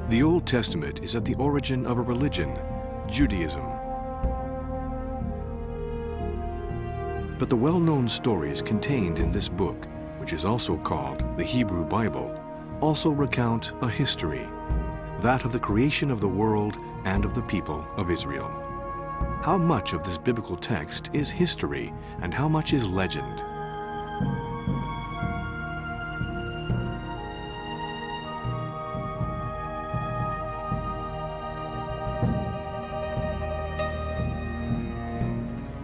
The Old Testament is at the origin of a religion, Judaism. But the well-known stories contained in this book, which is also called the Hebrew Bible, also recount a history, that of the creation of the world and of the people of Israel. How much of this biblical text is history and how much is legend?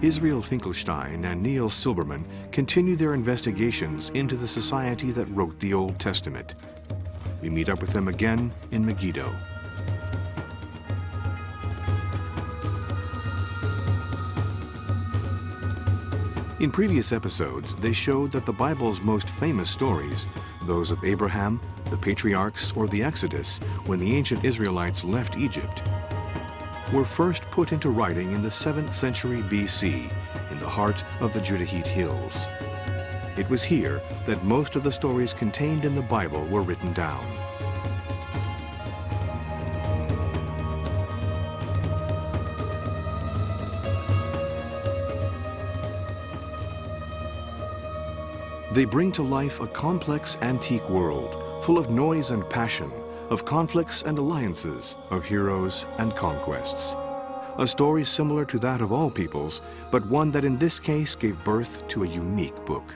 Israel Finkelstein and Neil Silberman continue their investigations into the society that wrote the Old Testament. We meet up with them again in Megiddo. In previous episodes, they showed that the Bible's most famous stories, those of Abraham, the patriarchs, or the Exodus, when the ancient Israelites left Egypt, were first put into writing in the 7th century BC, in the heart of the Judahite hills. It was here that most of the stories contained in the Bible were written down. They bring to life a complex antique world, full of noise and passion, of conflicts and alliances, of heroes and conquests. A story similar to that of all peoples, but one that in this case gave birth to a unique book.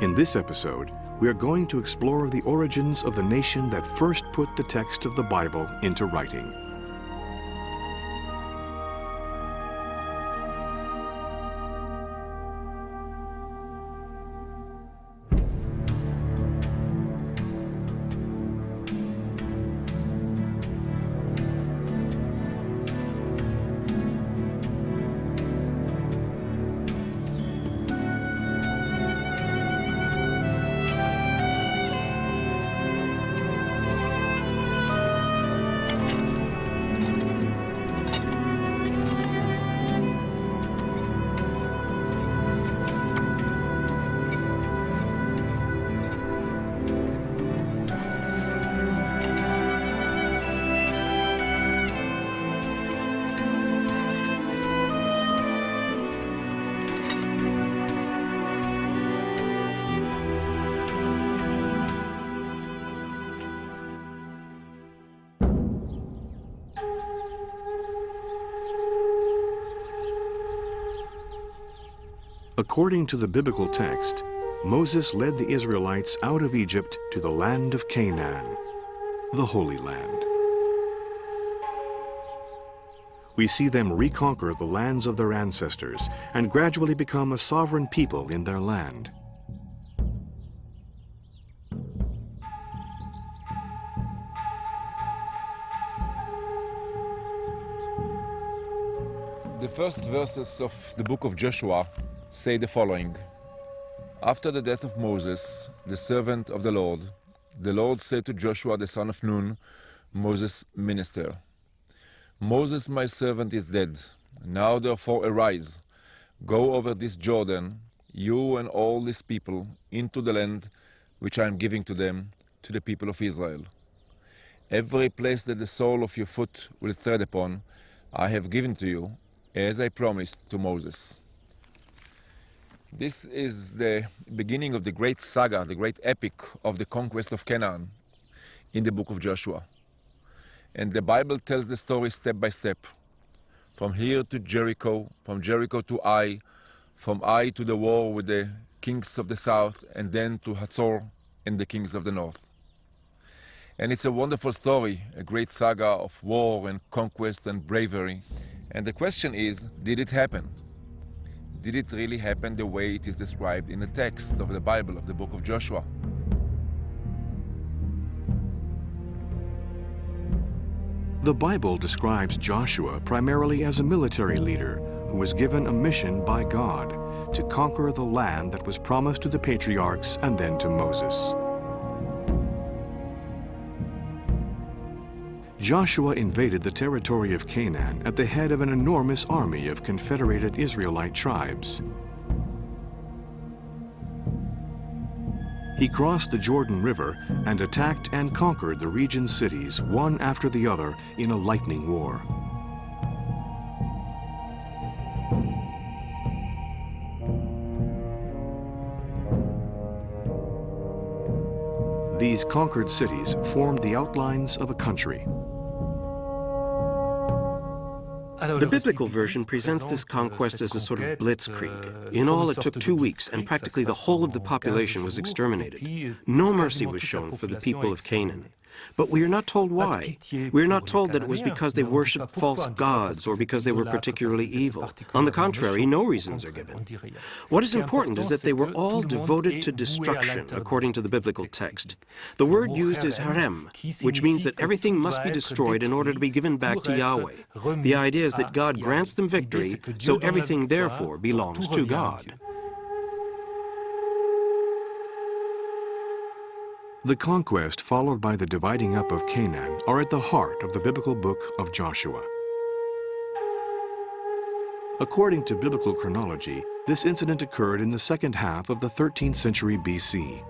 In this episode, we are going to explore the origins of the nation that first put the text of the Bible into writing. According to the biblical text, Moses led the Israelites out of Egypt to the land of Canaan, the Holy Land. We see them reconquer the lands of their ancestors and gradually become a sovereign people in their land. The first verses of the book of Joshua say the following. After the death of Moses, the servant of the Lord said to Joshua the son of Nun, Moses' minister, Moses my servant is dead. Now therefore arise, go over this Jordan, you and all these people, into the land which I am giving to them, to the people of Israel. Every place that the sole of your foot will tread upon, I have given to you, as I promised to Moses. This is the beginning of the great saga, the great epic of the conquest of Canaan in the book of Joshua. And the Bible tells the story step by step, from here to Jericho, from Jericho to Ai, from Ai to the war with the kings of the south, and then to Hazor and the kings of the north. And it's a wonderful story, a great saga of war and conquest and bravery. And the question is, did it happen? Did it really happen the way it is described in the text of the Bible, of the book of Joshua? The Bible describes Joshua primarily as a military leader who was given a mission by God to conquer the land that was promised to the patriarchs and then to Moses. Joshua invaded the territory of Canaan at the head of an enormous army of confederated Israelite tribes. He crossed the Jordan River and attacked and conquered the region's cities one after the other in a lightning war. These conquered cities formed the outlines of a country. The biblical version presents this conquest as a sort of blitzkrieg. In all, it took 2 weeks, and practically the whole of the population was exterminated. No mercy was shown for the people of Canaan. But we are not told why. We are not told that it was because they worshipped false gods or because they were particularly evil. On the contrary, no reasons are given. What is important is that they were all devoted to destruction, according to the biblical text. The word used is harem, which means that everything must be destroyed in order to be given back to Yahweh. The idea is that God grants them victory, so everything therefore belongs to God. The conquest followed by the dividing up of Canaan are at the heart of the biblical book of Joshua. According to biblical chronology, this incident occurred in the second half of the 13th century BC.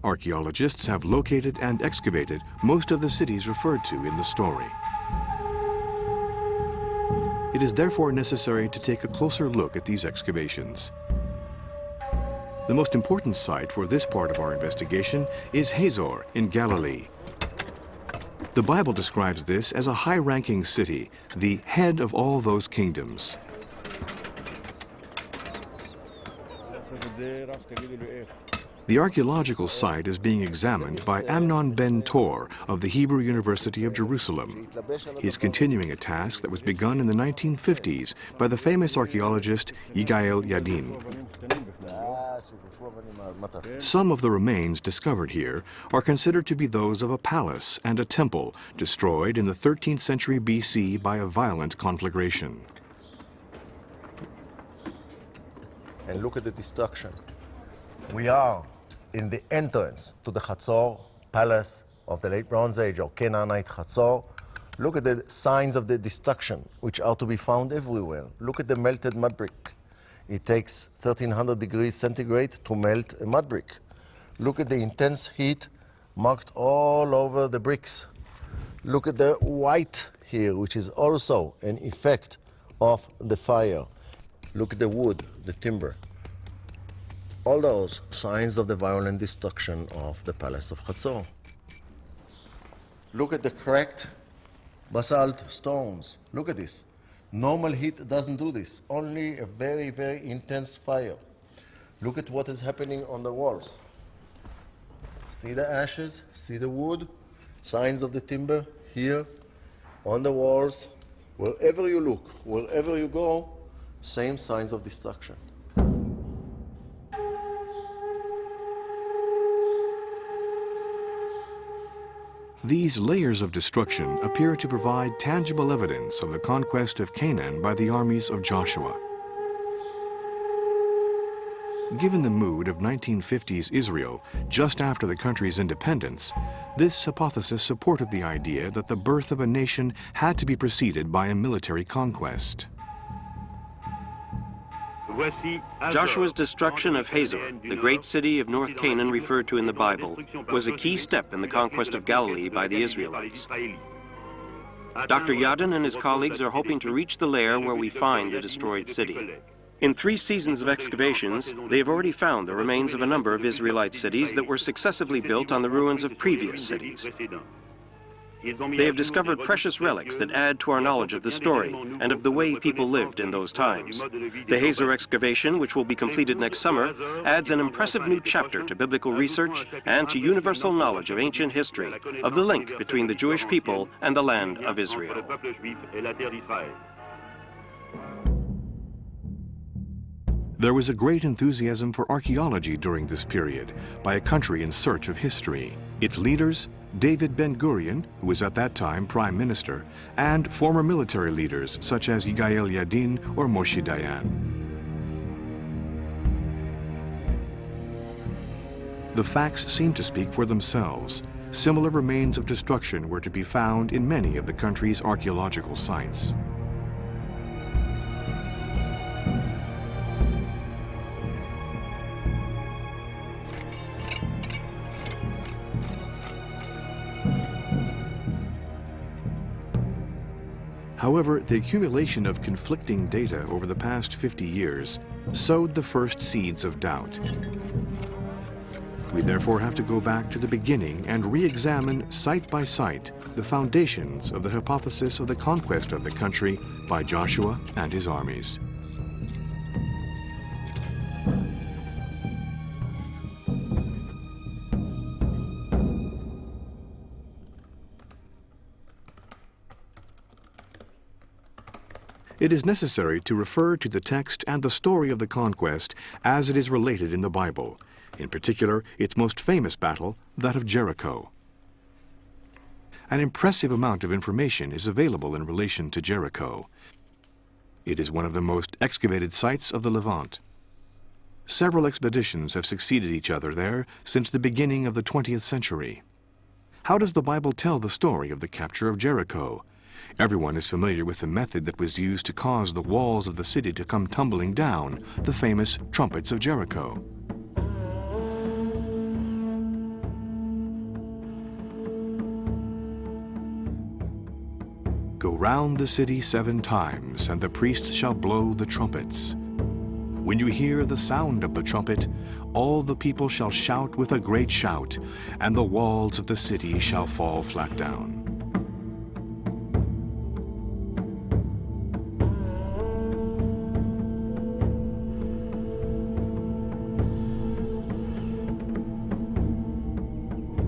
Archaeologists have located and excavated most of the cities referred to in the story. It is therefore necessary to take a closer look at these excavations. The most important site for this part of our investigation is Hazor in Galilee. The Bible describes this as a high-ranking city, the head of all those kingdoms. The archaeological site is being examined by Amnon ben Tor of the Hebrew University of Jerusalem. He is continuing a task that was begun in the 1950s by the famous archaeologist Yigael Yadin. Some of the remains discovered here are considered to be those of a palace and a temple destroyed in the 13th century BC by a violent conflagration. And look at the destruction. We are in the entrance to the Hatzor palace of the late Bronze Age, or Canaanite Hatzor. Look at the signs of the destruction, which are to be found everywhere. Look at the melted mud brick. It takes 1300 degrees centigrade to melt a mud brick. Look at the intense heat marked all over the bricks. Look at the white here, which is also an effect of the fire. Look at the wood, the timber. All those signs of the violent destruction of the palace of Hatzor. Look at the cracked basalt stones. Look at this. Normal heat doesn't do this, only a very, very intense fire. Look at what is happening on the walls. See the ashes, see the wood, signs of the timber here, on the walls. Wherever you look, wherever you go, same signs of destruction. These layers of destruction appear to provide tangible evidence of the conquest of Canaan by the armies of Joshua. Given the mood of 1950s Israel just after the country's independence, this hypothesis supported the idea that the birth of a nation had to be preceded by a military conquest. Joshua's destruction of Hazor, the great city of North Canaan referred to in the Bible, was a key step in the conquest of Galilee by the Israelites. Dr. Yadin and his colleagues are hoping to reach the lair where we find the destroyed city. In 3 seasons of excavations, they have already found the remains of a number of Israelite cities that were successively built on the ruins of previous cities. They have discovered precious relics that add to our knowledge of the story and of the way people lived in those times. The Hazor excavation, which will be completed next summer, adds an impressive new chapter to biblical research and to universal knowledge of ancient history, of the link between the Jewish people and the land of Israel. There was a great enthusiasm for archaeology during this period by a country in search of history. Its leaders, David Ben-Gurion, who was at that time prime minister, and former military leaders such as Yigael Yadin or Moshe Dayan. the facts seem to speak for themselves. Similar remains of destruction were to be found in many of the country's archaeological sites. However, the accumulation of conflicting data over the past 50 years sowed the first seeds of doubt. We therefore have to go back to the beginning and re-examine site by site the foundations of the hypothesis of the conquest of the country by Joshua and his armies. It is necessary to refer to the text and the story of the conquest as it is related in the Bible, in particular its most famous battle, that of Jericho. An impressive amount of information is available in relation to Jericho. It is one of the most excavated sites of the Levant. Several expeditions have succeeded each other there since the beginning of the 20th century. How does the Bible tell the story of the capture of Jericho? Everyone is familiar with the method that was used to cause the walls of the city to come tumbling down, the famous trumpets of Jericho. Go round the city 7 times, and the priests shall blow the trumpets. When you hear the sound of the trumpet, all the people shall shout with a great shout, and the walls of the city shall fall flat down.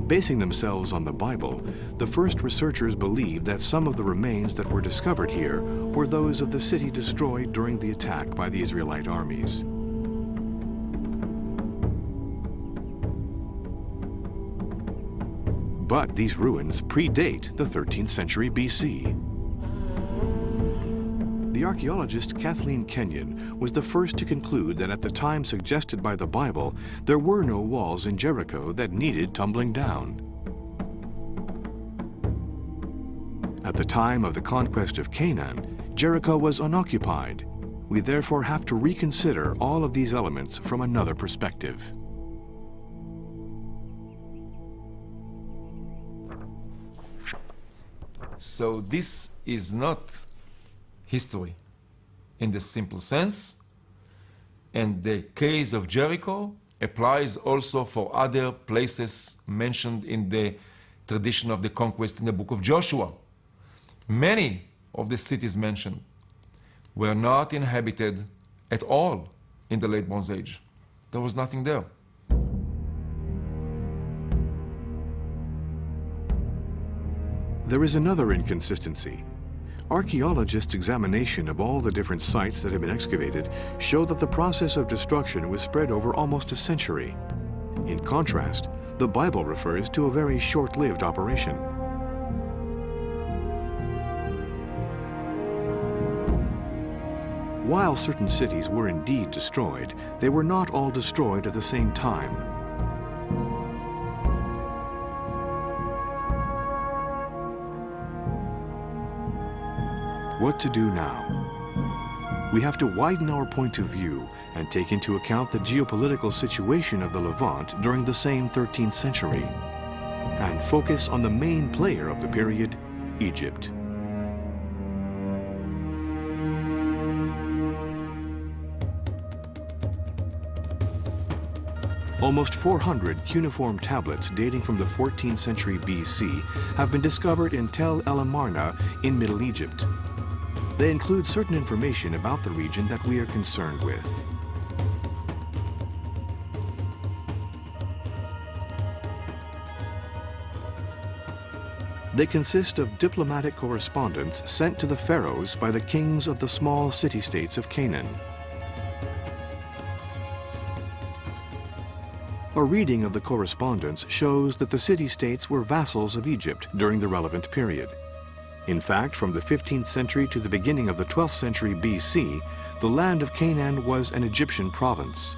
Basing themselves on the Bible, the first researchers believed that some of the remains that were discovered here were those of the city destroyed during the attack by the Israelite armies. But these ruins predate the 13th century BC. The archaeologist Kathleen Kenyon was the first to conclude that at the time suggested by the Bible, there were no walls in Jericho that needed tumbling down. At the time of the conquest of Canaan, Jericho was unoccupied. We therefore have to reconsider all of these elements from another perspective. So this is not history in the simple sense, and the case of Jericho applies also for other places mentioned in the tradition of the conquest in the book of Joshua. Many of the cities mentioned were not inhabited at all in the late Bronze Age. There was nothing there. There is another inconsistency. Archaeologists' examination of all the different sites that have been excavated show that the process of destruction was spread over almost a century. In contrast, the Bible refers to a very short-lived operation. While certain cities were indeed destroyed, they were not all destroyed at the same time. What to do now? We have to widen our point of view and take into account the geopolitical situation of the Levant during the same 13th century, and focus on the main player of the period, Egypt. Almost 400 cuneiform tablets dating from the 14th century BC have been discovered in Tel El Amarna in Middle Egypt. They include certain information about the region that we are concerned with. They consist of diplomatic correspondence sent to the pharaohs by the kings of the small city-states of Canaan. A reading of the correspondence shows that the city-states were vassals of Egypt during the relevant period. In fact, from the 15th century to the beginning of the 12th century BC, the land of Canaan was an Egyptian province.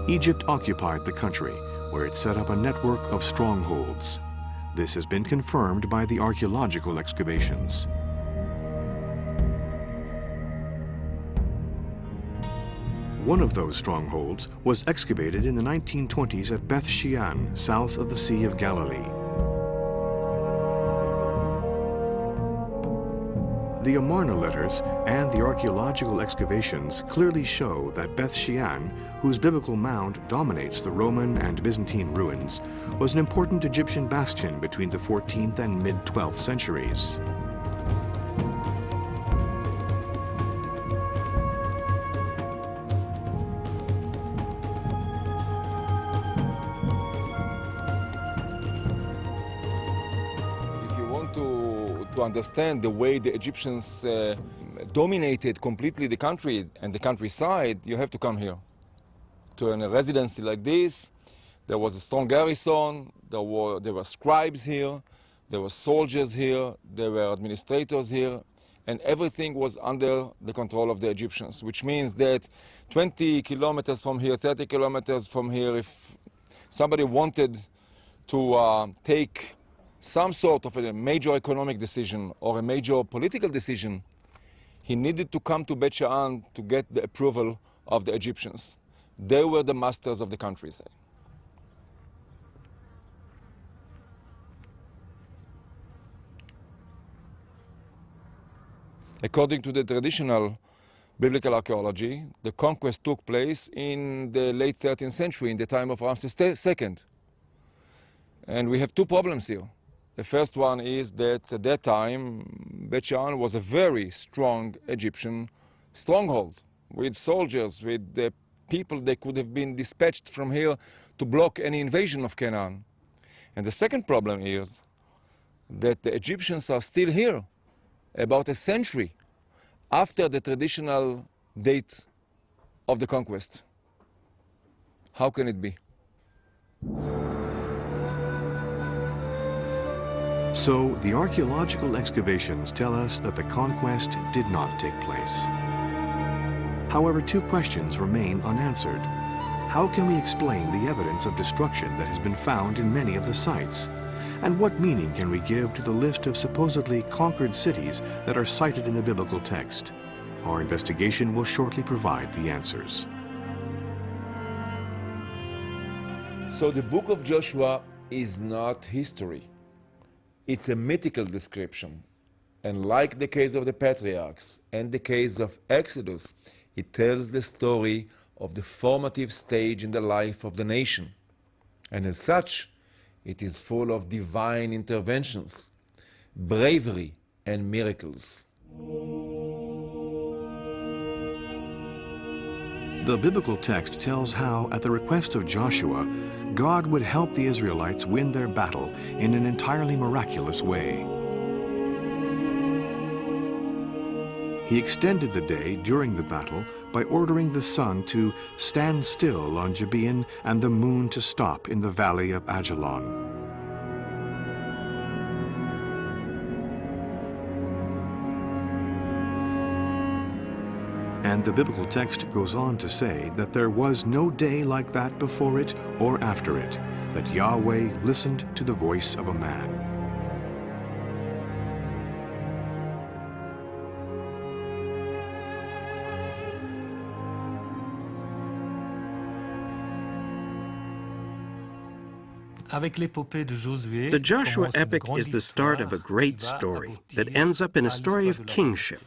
Egypt occupied the country, where it set up a network of strongholds. This has been confirmed by the archaeological excavations. One of those strongholds was excavated in the 1920s at Beth Shean, south of the Sea of Galilee. The Amarna letters and the archaeological excavations clearly show that Beth Shean, whose biblical mound dominates the Roman and Byzantine ruins, was an important Egyptian bastion between the 14th and mid-12th centuries. To understand the way the Egyptians dominated completely the country and the countryside, you have to come here. To a residency like this, there was a strong garrison, there were scribes here, there were soldiers here, there were administrators here, and everything was under the control of the Egyptians, which means that 20 kilometers from here, 30 kilometers from here, if somebody wanted to take some sort of a major economic decision or a major political decision, he needed to come to Beth Shean to get the approval of the Egyptians. They were the masters of the countryside. According to the traditional biblical archaeology, the conquest took place in the late 13th century, in the time of Ramses II. And we have two problems here. The first one is that at that time, Beth Shean was a very strong Egyptian stronghold with soldiers, with the people that could have been dispatched from here to block any invasion of Canaan. And the second problem is that the Egyptians are still here about a century after the traditional date of the conquest. How can it be? So, the archaeological excavations tell us that the conquest did not take place. However, two questions remain unanswered. How can we explain the evidence of destruction that has been found in many of the sites? And what meaning can we give to the list of supposedly conquered cities that are cited in the biblical text? Our investigation will shortly provide the answers. So the book of Joshua is not history. It's a mythical description. And like the case of the patriarchs and the case of Exodus, it tells the story of the formative stage in the life of the nation. And as such, it is full of divine interventions, bravery, and miracles. The biblical text tells how, at the request of Joshua, God would help the Israelites win their battle in an entirely miraculous way. He extended the day during the battle by ordering the sun to stand still on Gibeon and the moon to stop in the valley of Ajalon. And the biblical text goes on to say that there was no day like that before it or after it, that Yahweh listened to the voice of a man. The Joshua epic is the start of a great story that ends up in a story of kingship.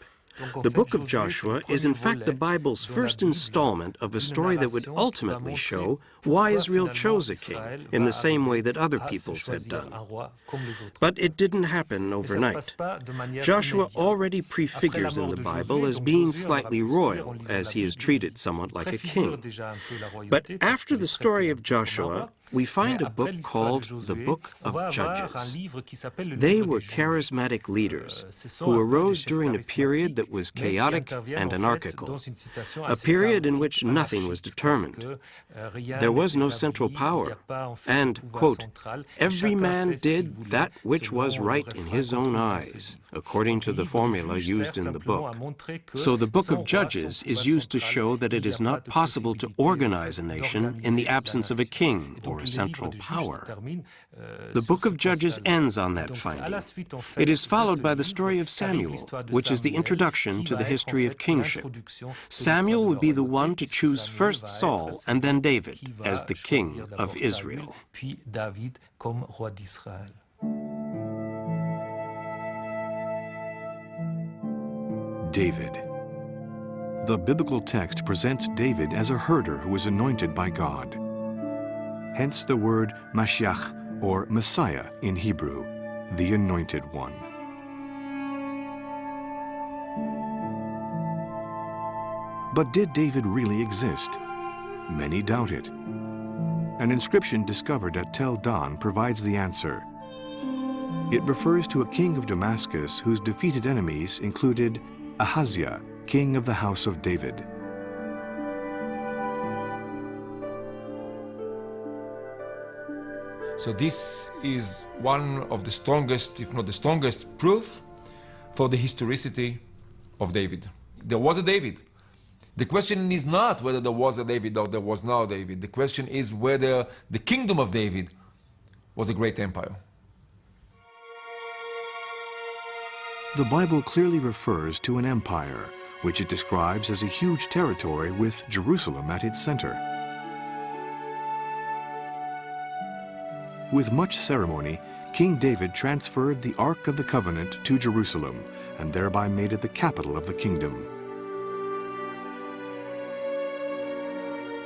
The book of Joshua is in fact the Bible's first installment of a story that would ultimately show why Israel chose a king, in the same way that other peoples had done. But it didn't happen overnight. Joshua already prefigures in the Bible as being slightly royal, as he is treated somewhat like a king. But after the story of Joshua, we find a book called the Book of Judges. They were charismatic leaders who arose during a period that was chaotic and anarchical, a period in which nothing was determined. There was no central power, and, quote, every man did that which was right in his own eyes, according to the formula used in the book. So the Book of Judges is used to show that it is not possible to organize a nation in the absence of a king or a central power. The Book of Judges ends on that finding. It is followed by the story of Samuel, which is the introduction to the history of kingship. Samuel would be the one to choose first Saul and then David as the king of Israel. David. The biblical text presents David as a herder who was anointed by God. Hence the word Mashiach, or Messiah in Hebrew, the Anointed One. But did David really exist? Many doubt it. An inscription discovered at Tel Dan provides the answer. It refers to a king of Damascus whose defeated enemies included Ahaziah, king of the house of David. So this is one of the strongest, if not the strongest, proof for the historicity of David. There was a David. The question is not whether there was a David or there was no David. The question is whether the kingdom of David was a great empire. The Bible clearly refers to an empire, which it describes as a huge territory with Jerusalem at its center. With much ceremony, King David transferred the Ark of the Covenant to Jerusalem and thereby made it the capital of the kingdom.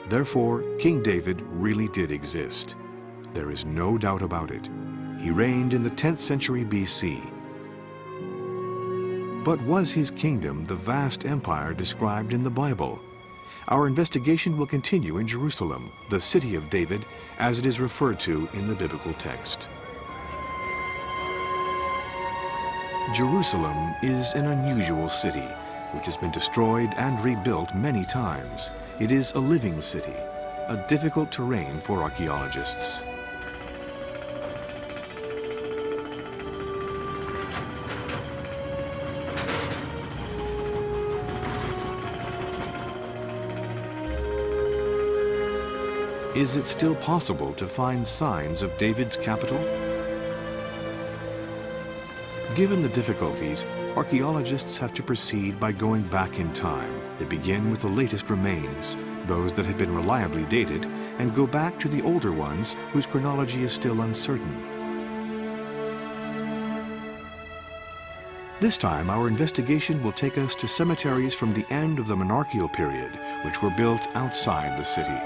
Therefore, King David really did exist. There is no doubt about it. He reigned in the 10th century BC. But was his kingdom the vast empire described in the Bible? Our investigation will continue in Jerusalem, the city of David, as it is referred to in the biblical text. Jerusalem is an unusual city, which has been destroyed and rebuilt many times. It is a living city, a difficult terrain for archaeologists. Is it still possible to find signs of David's capital? Given the difficulties, archaeologists have to proceed by going back in time. They begin with the latest remains, those that have been reliably dated, and go back to the older ones whose chronology is still uncertain. This time, our investigation will take us to cemeteries from the end of the monarchical period, which were built outside the city.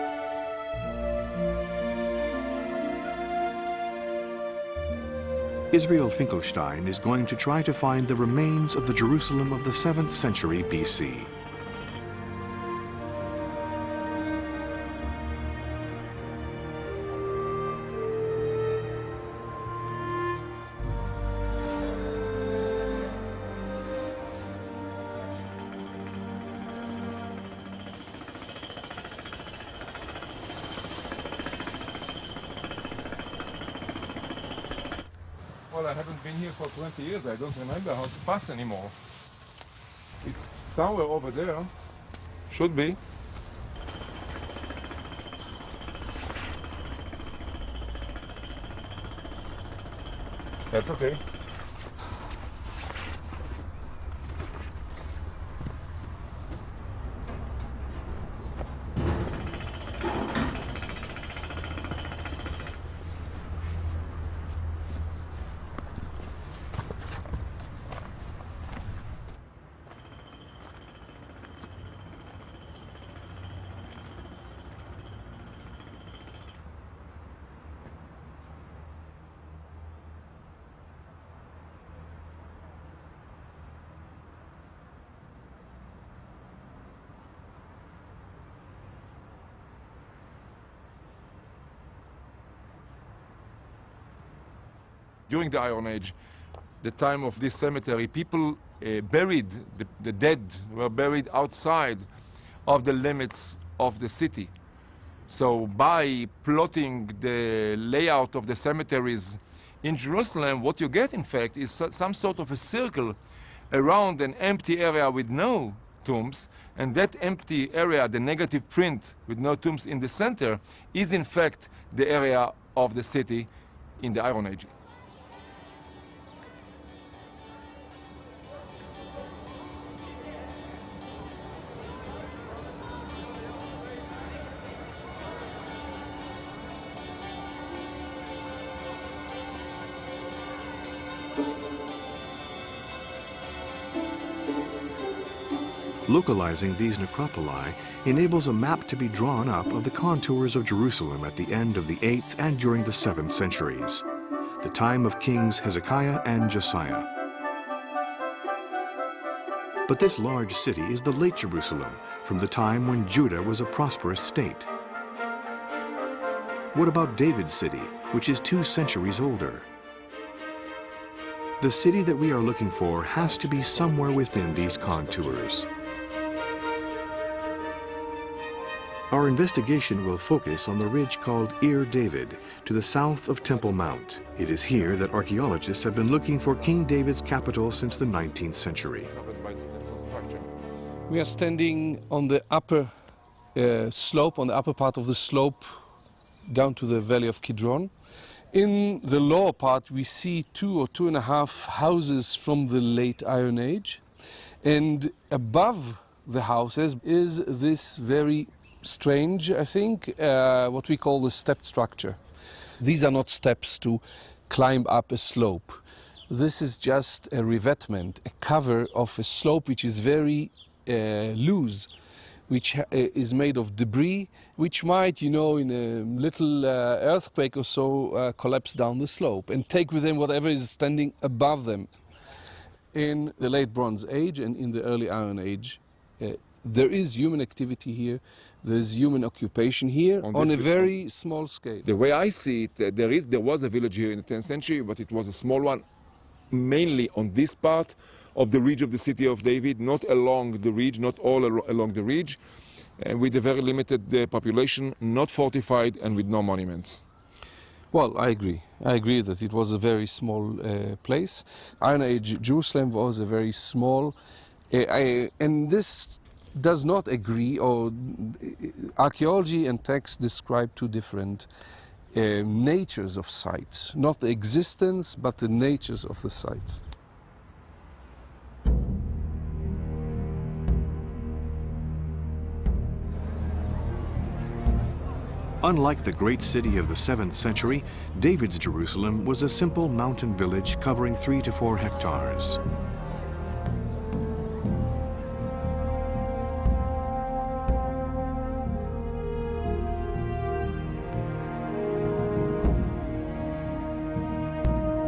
Israel Finkelstein is going to try to find the remains of the Jerusalem of the 7th century BC. Well, I haven't been here for 20 years. I don't remember how to pass anymore. It's somewhere over there. Should be. That's okay. During the Iron Age, the time of this cemetery, people buried, the dead were buried outside of the limits of the city. So by plotting the layout of the cemeteries in Jerusalem, what you get, in fact, is some sort of a circle around an empty area with no tombs, and that empty area, the negative print with no tombs in the center, is in fact the area of the city in the Iron Age. Localizing these necropoli enables a map to be drawn up of the contours of Jerusalem at the end of the 8th and during the 7th centuries, the time of kings Hezekiah and Josiah. But this large city is the late Jerusalem, from the time when Judah was a prosperous state. What about David's city, which is 2 centuries older? The city that we are looking for has to be somewhere within these contours. Our investigation will focus on the ridge called Ir David, to the south of Temple Mount. It is here that archaeologists have been looking for King David's capital since the 19th century. We are standing on the upper slope, on the upper part of the slope down to the valley of Kidron. In the lower part, we see 2 or 2.5 houses from the late Iron Age. And above the houses is this very strange, I think, what we call the stepped structure. These are not steps to climb up a slope. This is just a revetment, a cover of a slope which is very loose, which is made of debris, which might, in a little earthquake or so, collapse down the slope and take with them whatever is standing above them. In the late Bronze Age and in the early Iron Age, there is human activity here. There's human occupation here on a very small scale. The way I see it, there was a village here in the 10th century, but it was a small one, mainly on this part of the ridge of the city of David, not along the ridge, not all along the ridge, with a very limited population, not fortified, and with no monuments. Well, I agree. I agree that it was a very small place. Iron Age Jerusalem was a very small, and this does not agree, or archaeology and text describe 2 different natures of sites, not the existence, but the natures of the sites. Unlike the great city of the 7th century, David's Jerusalem was a simple mountain village covering 3 to 4 hectares.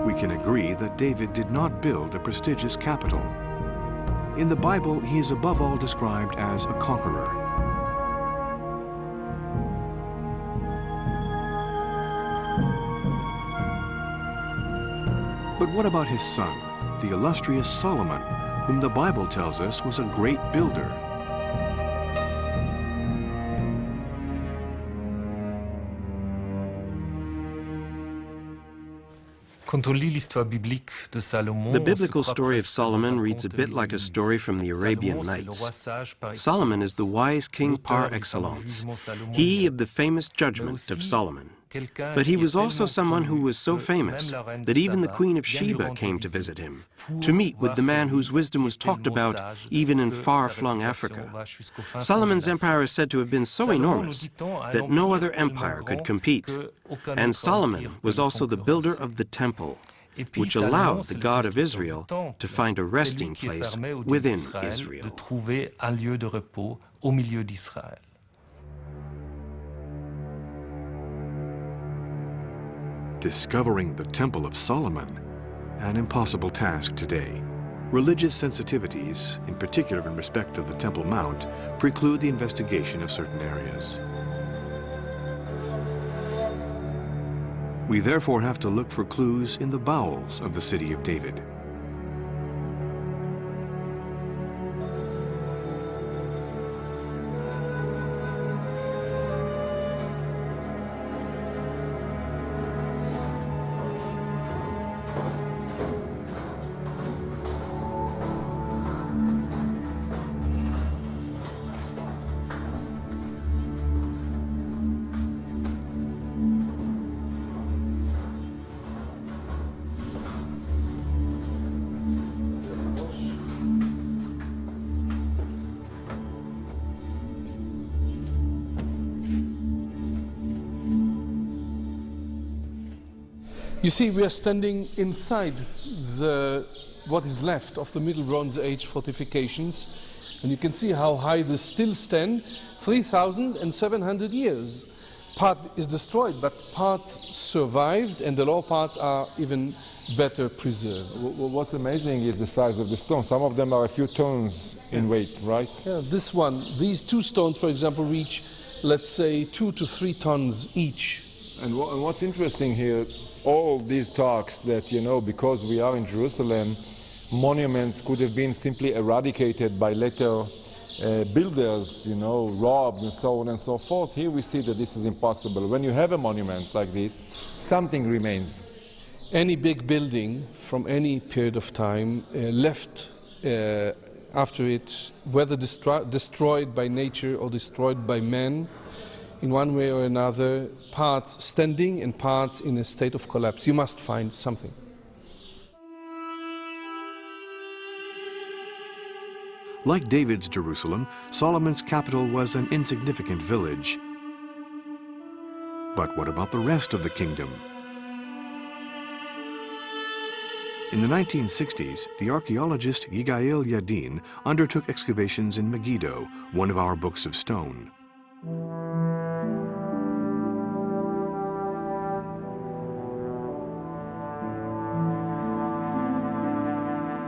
We can agree that David did not build a prestigious capital. In the Bible, he is above all described as a conqueror. But what about his son, the illustrious Solomon, whom the Bible tells us was a great builder? The biblical story of Solomon reads a bit like a story from the Arabian Nights. Solomon is the wise king par excellence, he of the famous judgment of Solomon. But he was also someone who was so famous that even the Queen of Sheba came to visit him, to meet with the man whose wisdom was talked about even in far-flung Africa. Solomon's empire is said to have been so enormous that no other empire could compete. And Solomon was also the builder of the temple, which allowed the God of Israel to find a resting place within Israel. Discovering the Temple of Solomon, an impossible task today. Religious sensitivities, in particular in respect of the Temple Mount, preclude the investigation of certain areas. We therefore have to look for clues in the bowels of the city of David. You see, we are standing inside what is left of the Middle Bronze Age fortifications, and you can see how high they still stand, 3,700 years. Part is destroyed, but part survived, and the lower parts are even better preserved. What's amazing is the size of the stone. Some of them are a few tons in weight, right? Yeah, these two stones, for example, reach, let's say, 2 to 3 tons each. And what's interesting here, all these talks that, because we are in Jerusalem, monuments could have been simply eradicated by later builders, robbed and so on and so forth. Here we see that this is impossible. When you have a monument like this, something remains. Any big building from any period of time left after it, whether destroyed by nature or destroyed by man, in one way or another, parts standing and parts in a state of collapse. You must find something. Like David's Jerusalem, Solomon's capital was an insignificant village. But what about the rest of the kingdom? In the 1960s, the archaeologist Yigael Yadin undertook excavations in Megiddo, one of our books of stone.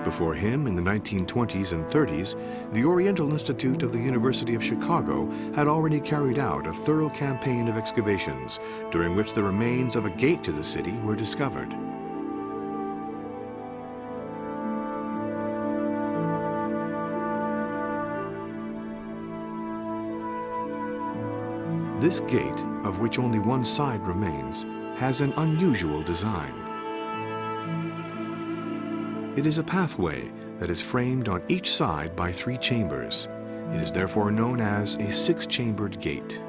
Before him, in the 1920s and 30s, the Oriental Institute of the University of Chicago had already carried out a thorough campaign of excavations, during which the remains of a gate to the city were discovered. This gate, of which only one side remains, has an unusual design. It is a pathway that is framed on each side by 3 chambers. It is therefore known as a 6-chambered gate.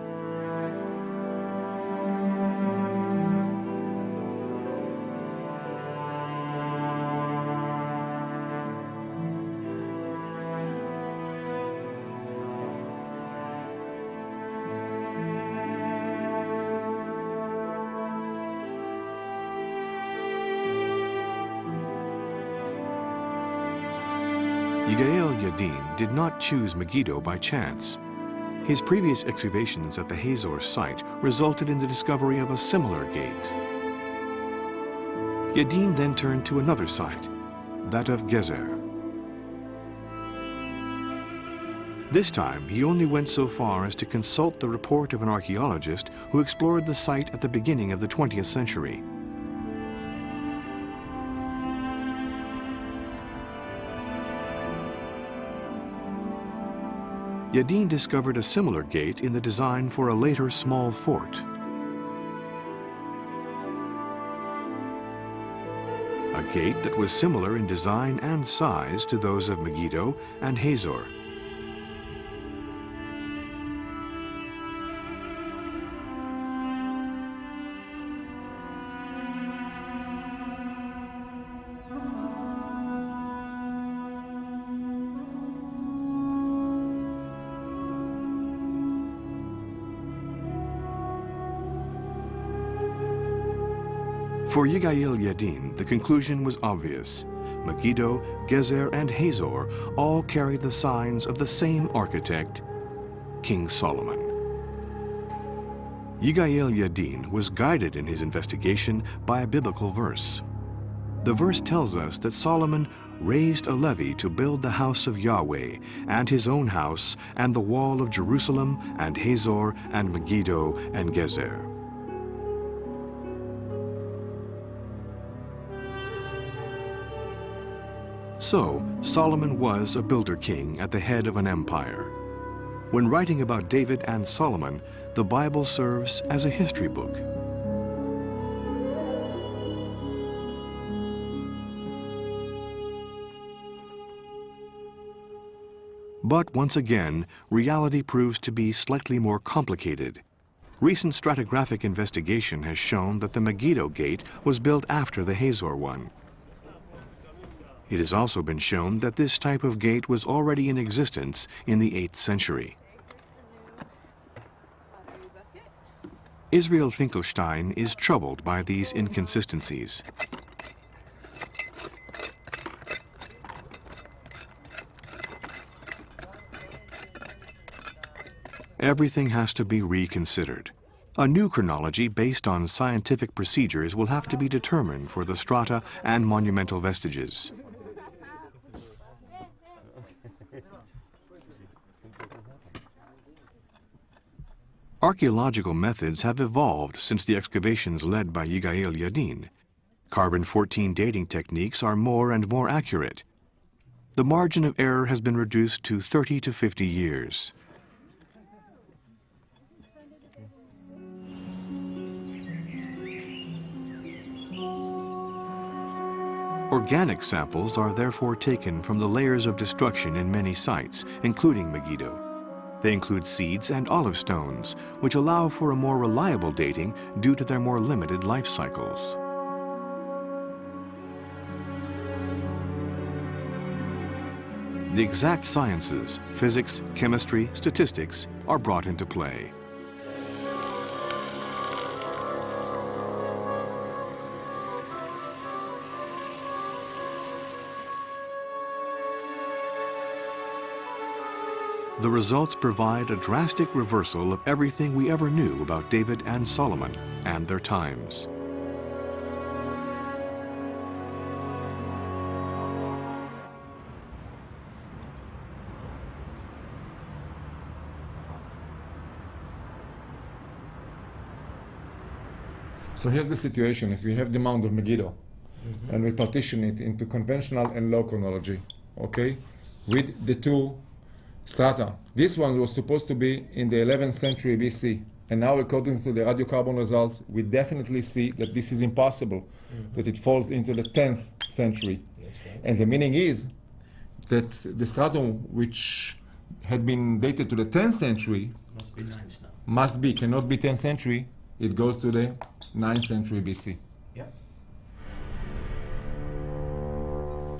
Yigael Yadin did not choose Megiddo by chance. His previous excavations at the Hazor site resulted in the discovery of a similar gate. Yadin then turned to another site, that of Gezer. This time, he only went so far as to consult the report of an archaeologist who explored the site at the beginning of the 20th century. Yadin discovered a similar gate in the design for a later small fort. A gate that was similar in design and size to those of Megiddo and Hazor. For Yigael Yadin, the conclusion was obvious. Megiddo, Gezer, and Hazor all carried the signs of the same architect, King Solomon. Yigael Yadin was guided in his investigation by a biblical verse. The verse tells us that Solomon raised a levy to build the house of Yahweh, and his own house, and the wall of Jerusalem, and Hazor, and Megiddo, and Gezer. So, Solomon was a builder king at the head of an empire. When writing about David and Solomon, the Bible serves as a history book. But once again, reality proves to be slightly more complicated. Recent stratigraphic investigation has shown that the Megiddo Gate was built after the Hazor one. It has also been shown that this type of gate was already in existence in the 8th century. Israel Finkelstein is troubled by these inconsistencies. Everything has to be reconsidered. A new chronology based on scientific procedures will have to be determined for the strata and monumental vestiges. Archaeological methods have evolved since the excavations led by Yigael Yadin. Carbon-14 dating techniques are more and more accurate. The margin of error has been reduced to 30 to 50 years. Organic samples are therefore taken from the layers of destruction in many sites, including Megiddo. They include seeds and olive stones, which allow for a more reliable dating due to their more limited life cycles. The exact sciences, physics, chemistry, statistics, are brought into play. The results provide a drastic reversal of everything we ever knew about David and Solomon and their times. So here's the situation. If we have the Mound of Megiddo, and we partition it into conventional and low chronology, okay, with the two strata. This one was supposed to be in the 11th century BC, and now according to the radiocarbon results, we definitely see that this is impossible, that it falls into the 10th century. And the meaning is that the stratum which had been dated to the 10th century cannot be 10th century, it goes to the 9th century BC.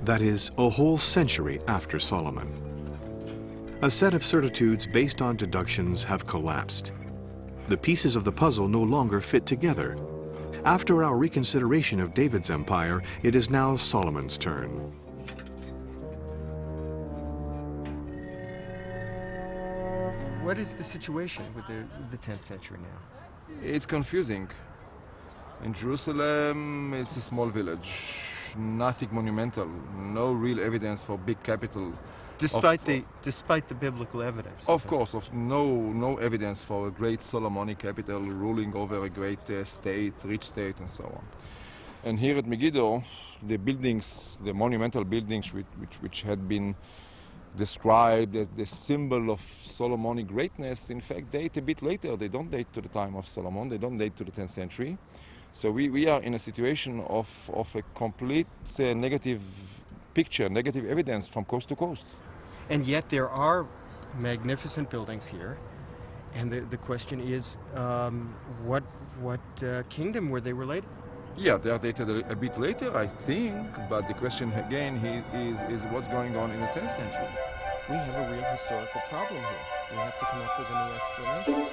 That is, a whole century after Solomon. A set of certitudes based on deductions have collapsed. The pieces of the puzzle no longer fit together. After our reconsideration of David's empire, it is now Solomon's turn. What is the situation with the 10th century now? It's confusing. In Jerusalem, it's a small village, nothing monumental, no real evidence for big capital. Despite the biblical evidence. Of course, no evidence for a great Solomonic capital ruling over a great state, rich state, and so on. And here at Megiddo, the buildings, the monumental buildings which had been described as the symbol of Solomonic greatness, in fact, date a bit later. They don't date to the time of Solomon. They don't date to the 10th century. So we are in a situation of a complete negative picture, negative evidence from coast to coast. And yet there are magnificent buildings here. And the question is, what kingdom were they related? Yeah, they are dated a bit later, I think, but the question again is what's going on in the 10th century? We have a real historical problem here. We have to come up with a new explanation.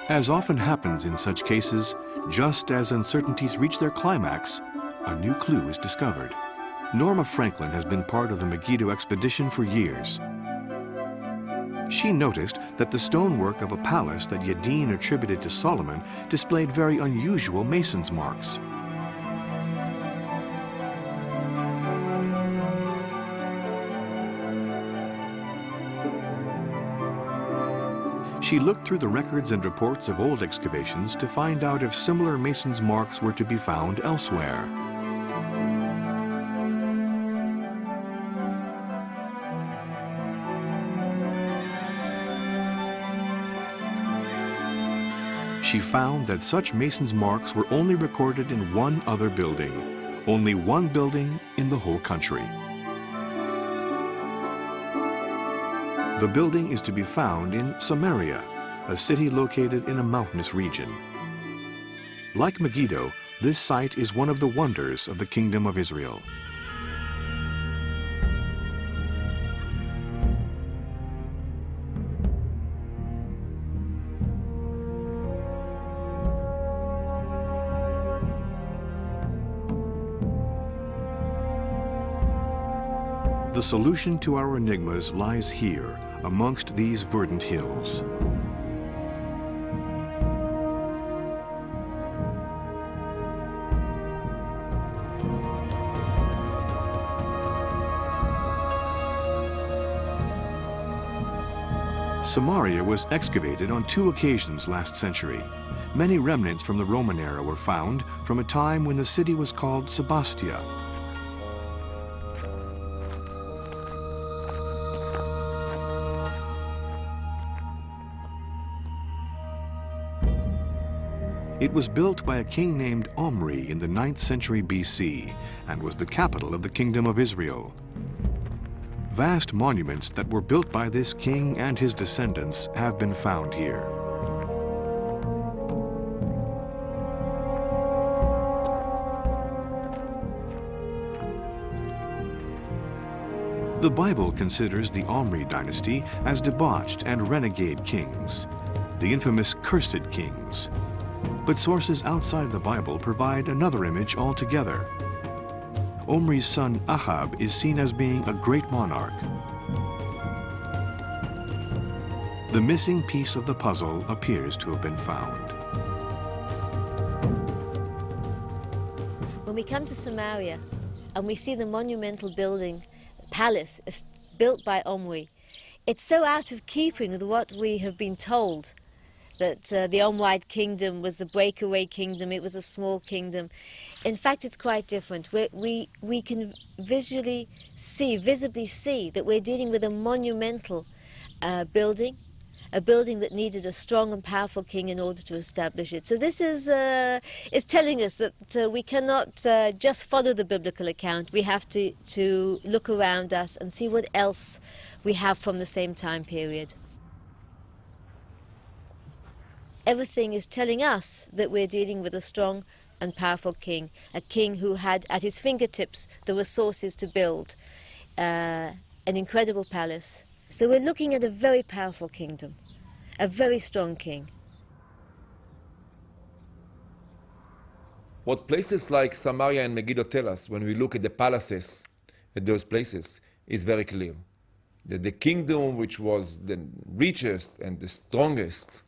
As often happens in such cases, just as uncertainties reach their climax, a new clue is discovered. Norma Franklin has been part of the Megiddo expedition for years. She noticed that the stonework of a palace that Yadin attributed to Solomon displayed very unusual mason's marks. She looked through the records and reports of old excavations to find out if similar masons' marks were to be found elsewhere. She found that such masons' marks were only recorded in one other building, only one building in the whole country. The building is to be found in Samaria, a city located in a mountainous region. Like Megiddo, this site is one of the wonders of the Kingdom of Israel. The solution to our enigmas lies here, amongst these verdant hills. Samaria was excavated on 2 occasions last century. Many remnants from the Roman era were found from a time when the city was called Sebastia. It was built by a king named Omri in the 9th century BC and was the capital of the Kingdom of Israel. Vast monuments that were built by this king and his descendants have been found here. The Bible considers the Omri dynasty as debauched and renegade kings, the infamous cursed kings. But sources outside the Bible provide another image altogether. Omri's son Ahab is seen as being a great monarch. The missing piece of the puzzle appears to have been found. When we come to Samaria and we see the monumental building, palace built by Omri, it's so out of keeping with what we have been told, that the Omride kingdom was the breakaway kingdom, it was a small kingdom. In fact, it's quite different. We can visibly see that we're dealing with a monumental building, a building that needed a strong and powerful king in order to establish it. So this is telling us that we cannot just follow the biblical account. We have to look around us and see what else we have from the same time period. Everything is telling us that we're dealing with a strong and powerful king, a king who had at his fingertips the resources to build an incredible palace. So we're looking at a very powerful kingdom, a very strong king. What places like Samaria and Megiddo tell us when we look at the palaces at those places is very clear. That the kingdom which was the richest and the strongest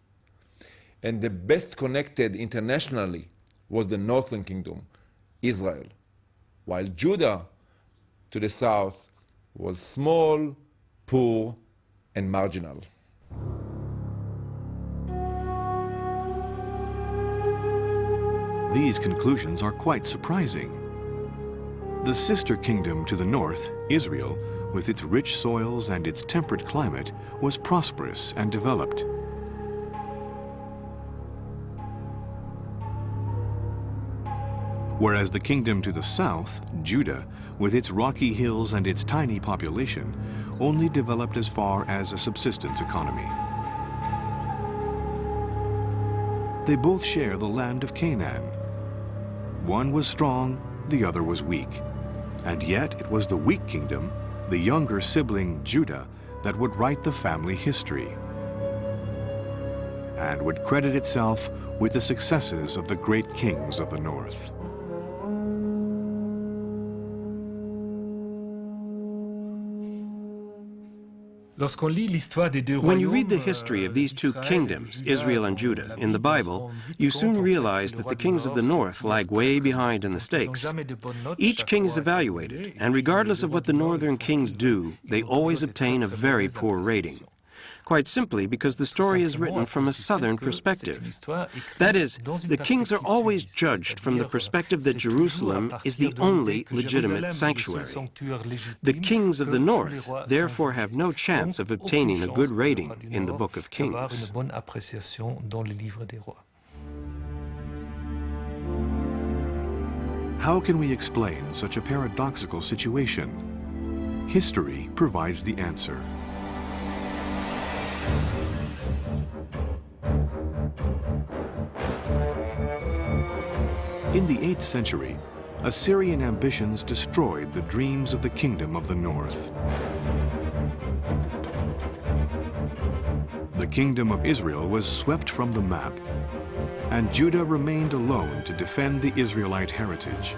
and the best connected internationally was the northern kingdom, Israel, while Judah to the south was small, poor, and marginal. These conclusions are quite surprising. The sister kingdom to the north, Israel, with its rich soils and its temperate climate, was prosperous and developed. Whereas the kingdom to the south, Judah, with its rocky hills and its tiny population, only developed as far as a subsistence economy. They both share the land of Canaan. One was strong, the other was weak. And yet it was the weak kingdom, the younger sibling Judah, that would write the family history and would credit itself with the successes of the great kings of the north. When you read the history of these two kingdoms, Israel and Judah, in the Bible, you soon realize that the kings of the north lag way behind in the stakes. Each king is evaluated, and regardless of what the northern kings do, they always obtain a very poor rating. quite simply because the story is written from a southern perspective. That is, the kings are always judged from the perspective that Jerusalem is the only legitimate sanctuary. The kings of the north therefore have no chance of obtaining a good rating in the Book of Kings. How can we explain such a paradoxical situation? History provides the answer. In the 8th century, Assyrian ambitions destroyed the dreams of the kingdom of the north. The kingdom of Israel was swept from the map, and Judah remained alone to defend the Israelite heritage.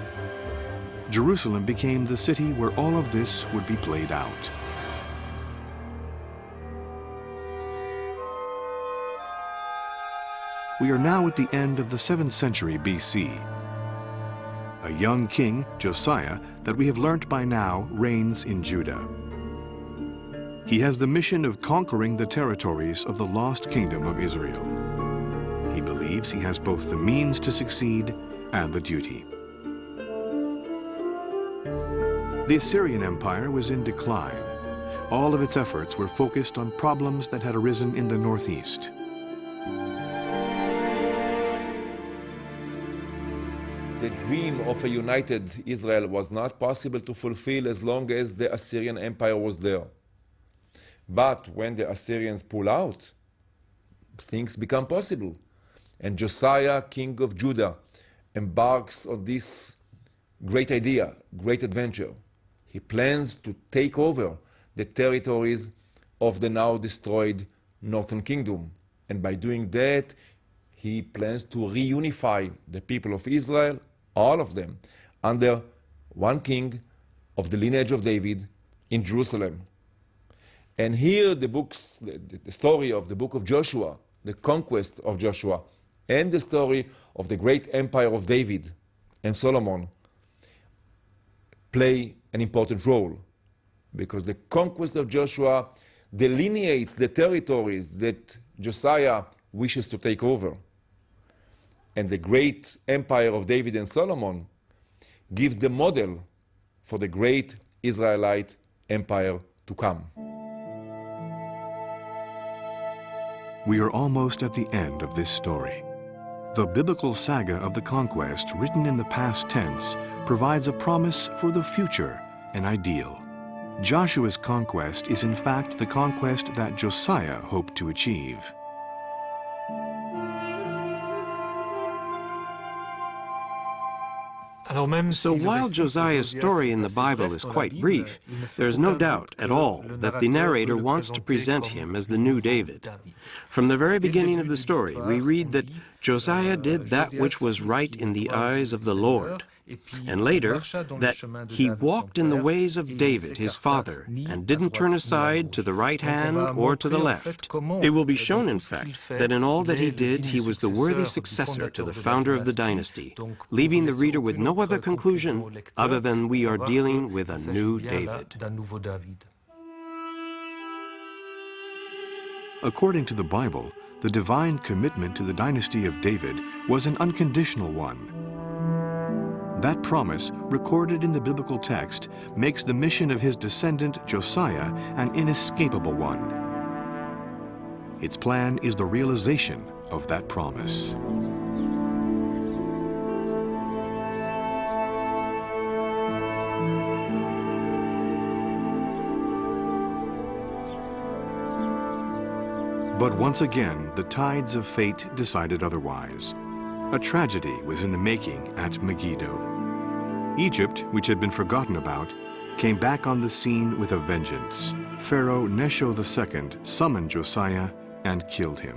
Jerusalem became the city where all of this would be played out. We are now at the end of the 7th century BC. A young king, Josiah, that we have learnt by now, reigns in Judah. He has the mission of conquering the territories of the lost kingdom of Israel. He believes he has both the means to succeed and the duty. The Assyrian Empire was in decline. All of its efforts were focused on problems that had arisen in the northeast. The dream of a united Israel was not possible to fulfill as long as the Assyrian Empire was there. But when the Assyrians pull out, things become possible. And Josiah, king of Judah, embarks on this great idea, great adventure. He plans to take over the territories of the now destroyed northern kingdom. And by doing that, he plans to reunify the people of Israel, all of them, under one king of the lineage of David in Jerusalem. And here the story of the book of Joshua, the conquest of Joshua, and the story of the great empire of David and Solomon play an important role, because the conquest of Joshua delineates the territories that Josiah wishes to take over. And the great empire of David and Solomon gives the model for the great Israelite empire to come. We are almost at the end of this story. The biblical saga of the conquest, written in the past tense, provides a promise for the future, an ideal. Joshua's conquest is in fact the conquest that Josiah hoped to achieve. So while Josiah's story in the Bible is quite brief, there is no doubt at all that the narrator wants to present him as the new David. From the very beginning of the story, we read that Josiah did that which was right in the eyes of the Lord, and later that he walked in the ways of David, his father, and didn't turn aside to the right hand or to the left. It will be shown, in fact, that in all that he did, he was the worthy successor to the founder of the dynasty, leaving the reader with no other conclusion other than we are dealing with a new David. According to the Bible, the divine commitment to the dynasty of David was an unconditional one. That promise, recorded in the biblical text, makes the mission of his descendant Josiah an inescapable one. Its plan is the realization of that promise. But once again, the tides of fate decided otherwise. A tragedy was in the making at Megiddo. Egypt, which had been forgotten about, came back on the scene with a vengeance. Pharaoh Necho II summoned Josiah and killed him.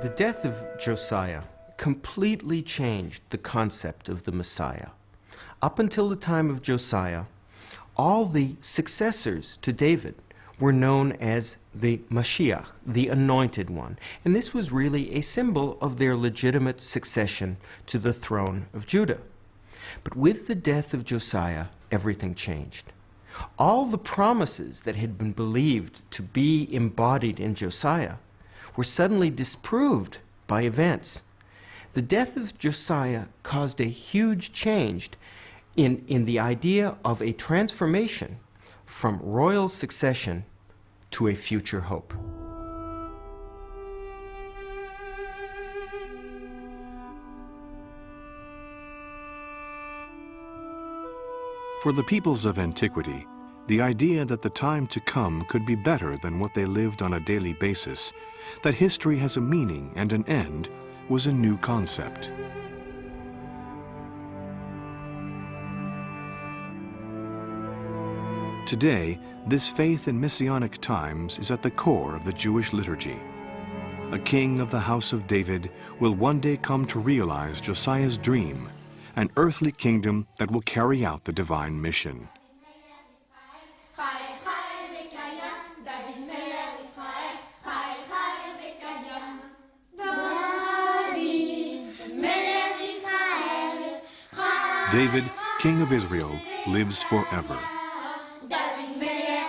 The death of Josiah completely changed the concept of the Messiah. Up until the time of Josiah, all the successors to David were known as the Mashiach, the Anointed One. And this was really a symbol of their legitimate succession to the throne of Judah. But with the death of Josiah, everything changed. All the promises that had been believed to be embodied in Josiah were suddenly disproved by events. The death of Josiah caused a huge change in the idea of a transformation from royal succession to a future hope. For the peoples of antiquity, the idea that the time to come could be better than what they lived on a daily basis, that history has a meaning and an end, was a new concept. Today, this faith in messianic times is at the core of the Jewish liturgy. A king of the house of David will one day come to realize Josiah's dream, an earthly kingdom that will carry out the divine mission. David, King of Israel, lives forever.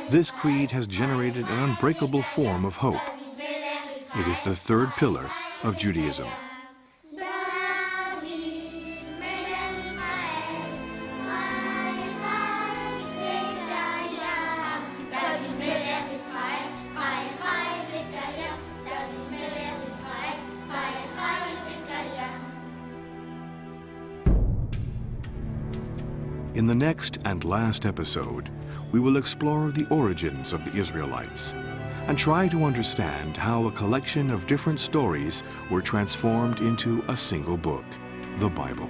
This creed has generated an unbreakable form of hope. It is the third pillar of Judaism. In the next and last episode, we will explore the origins of the Israelites and try to understand how a collection of different stories were transformed into a single book, the Bible.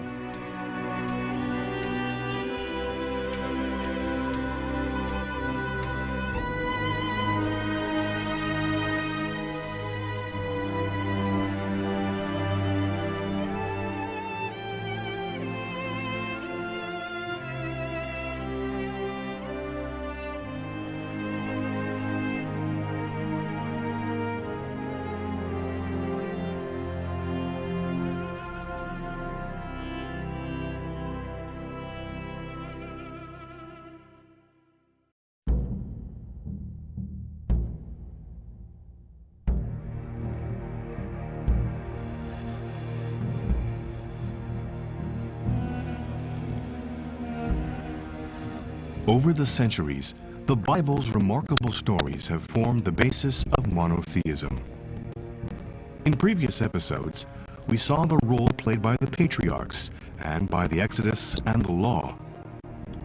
Over the centuries, the Bible's remarkable stories have formed the basis of monotheism. In previous episodes, we saw the role played by the patriarchs and by the Exodus and the Law.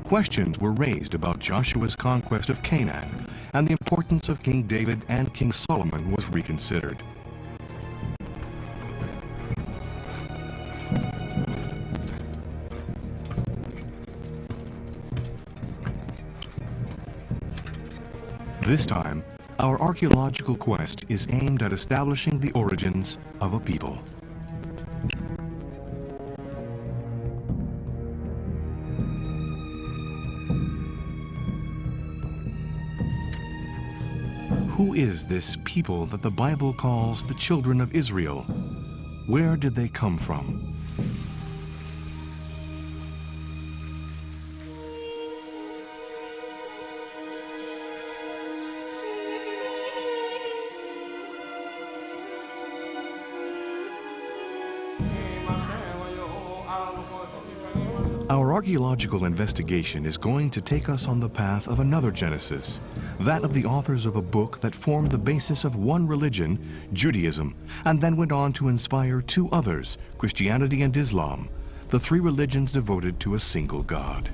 Questions were raised about Joshua's conquest of Canaan, and the importance of King David and King Solomon was reconsidered. This time, our archaeological quest is aimed at establishing the origins of a people. Who is this people that the Bible calls the children of Israel? Where did they come from? Our archaeological investigation is going to take us on the path of another Genesis, that of the authors of a book that formed the basis of one religion, Judaism, and then went on to inspire two others, Christianity and Islam, the three religions devoted to a single God.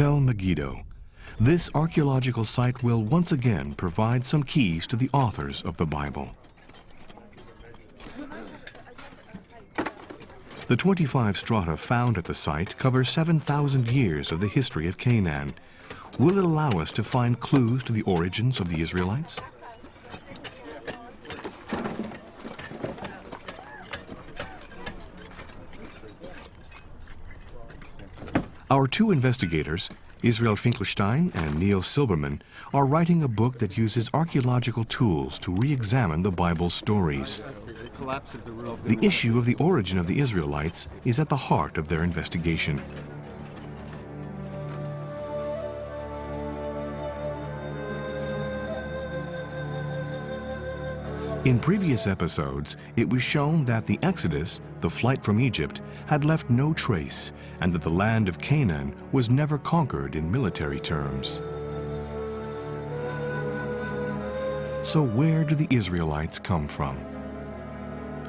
Tel Megiddo. This archaeological site will once again provide some keys to the authors of the Bible. The 25 strata found at the site cover 7,000 years of the history of Canaan. Will it allow us to find clues to the origins of the Israelites? Our two investigators, Israel Finkelstein and Neil Silberman, are writing a book that uses archaeological tools to re-examine the Bible's stories. The issue of the origin of the Israelites is at the heart of their investigation. In previous episodes, it was shown that the Exodus, the flight from Egypt, had left no trace, and that the land of Canaan was never conquered in military terms. So where do the Israelites come from?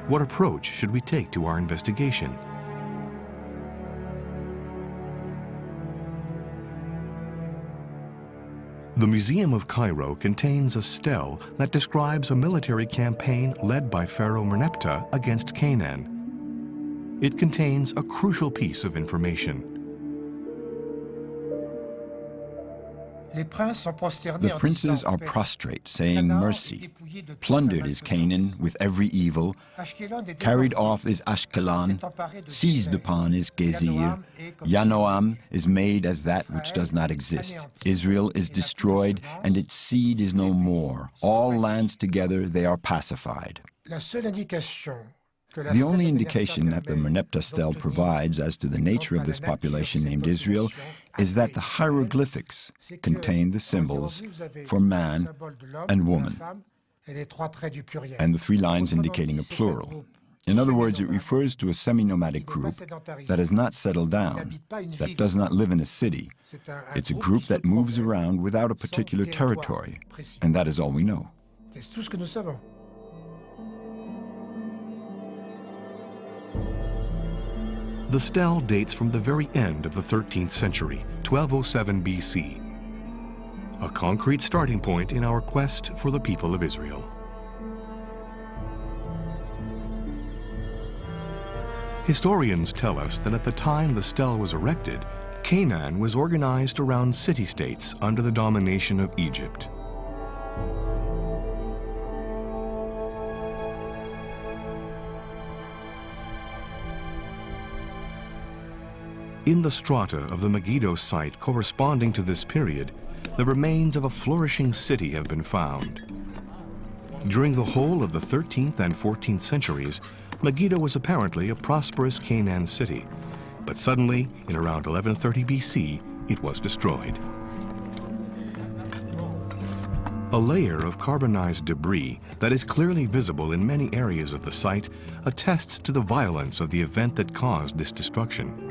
What approach should we take to our investigation? The Museum of Cairo contains a stele that describes a military campaign led by Pharaoh Merneptah against Canaan. It contains a crucial piece of information. The princes are prostrate, saying mercy. Plundered is Canaan with every evil. Carried off is Ashkelon. Seized upon is Gezir. Yanoam is made as that which does not exist. Israel is destroyed, and its seed is no more. All lands together they are pacified. The only indication that the Merneptah stele provides as to the nature of this population named Israel is that the hieroglyphics contain the symbols for man and woman, and the three lines indicating a plural. In other words, it refers to a semi-nomadic group that has not settled down, that does not live in a city. It's a group that moves around without a particular territory, and that is all we know. The stele dates from the very end of the 13th century, 1207 BC, a concrete starting point in our quest for the people of Israel. Historians tell us that at the time the stele was erected, Canaan was organized around city-states under the domination of Egypt. In the strata of the Megiddo site corresponding to this period, the remains of a flourishing city have been found. During the whole of the 13th and 14th centuries, Megiddo was apparently a prosperous Canaan city, but suddenly, in around 1130 BC, it was destroyed. A layer of carbonized debris that is clearly visible in many areas of the site attests to the violence of the event that caused this destruction.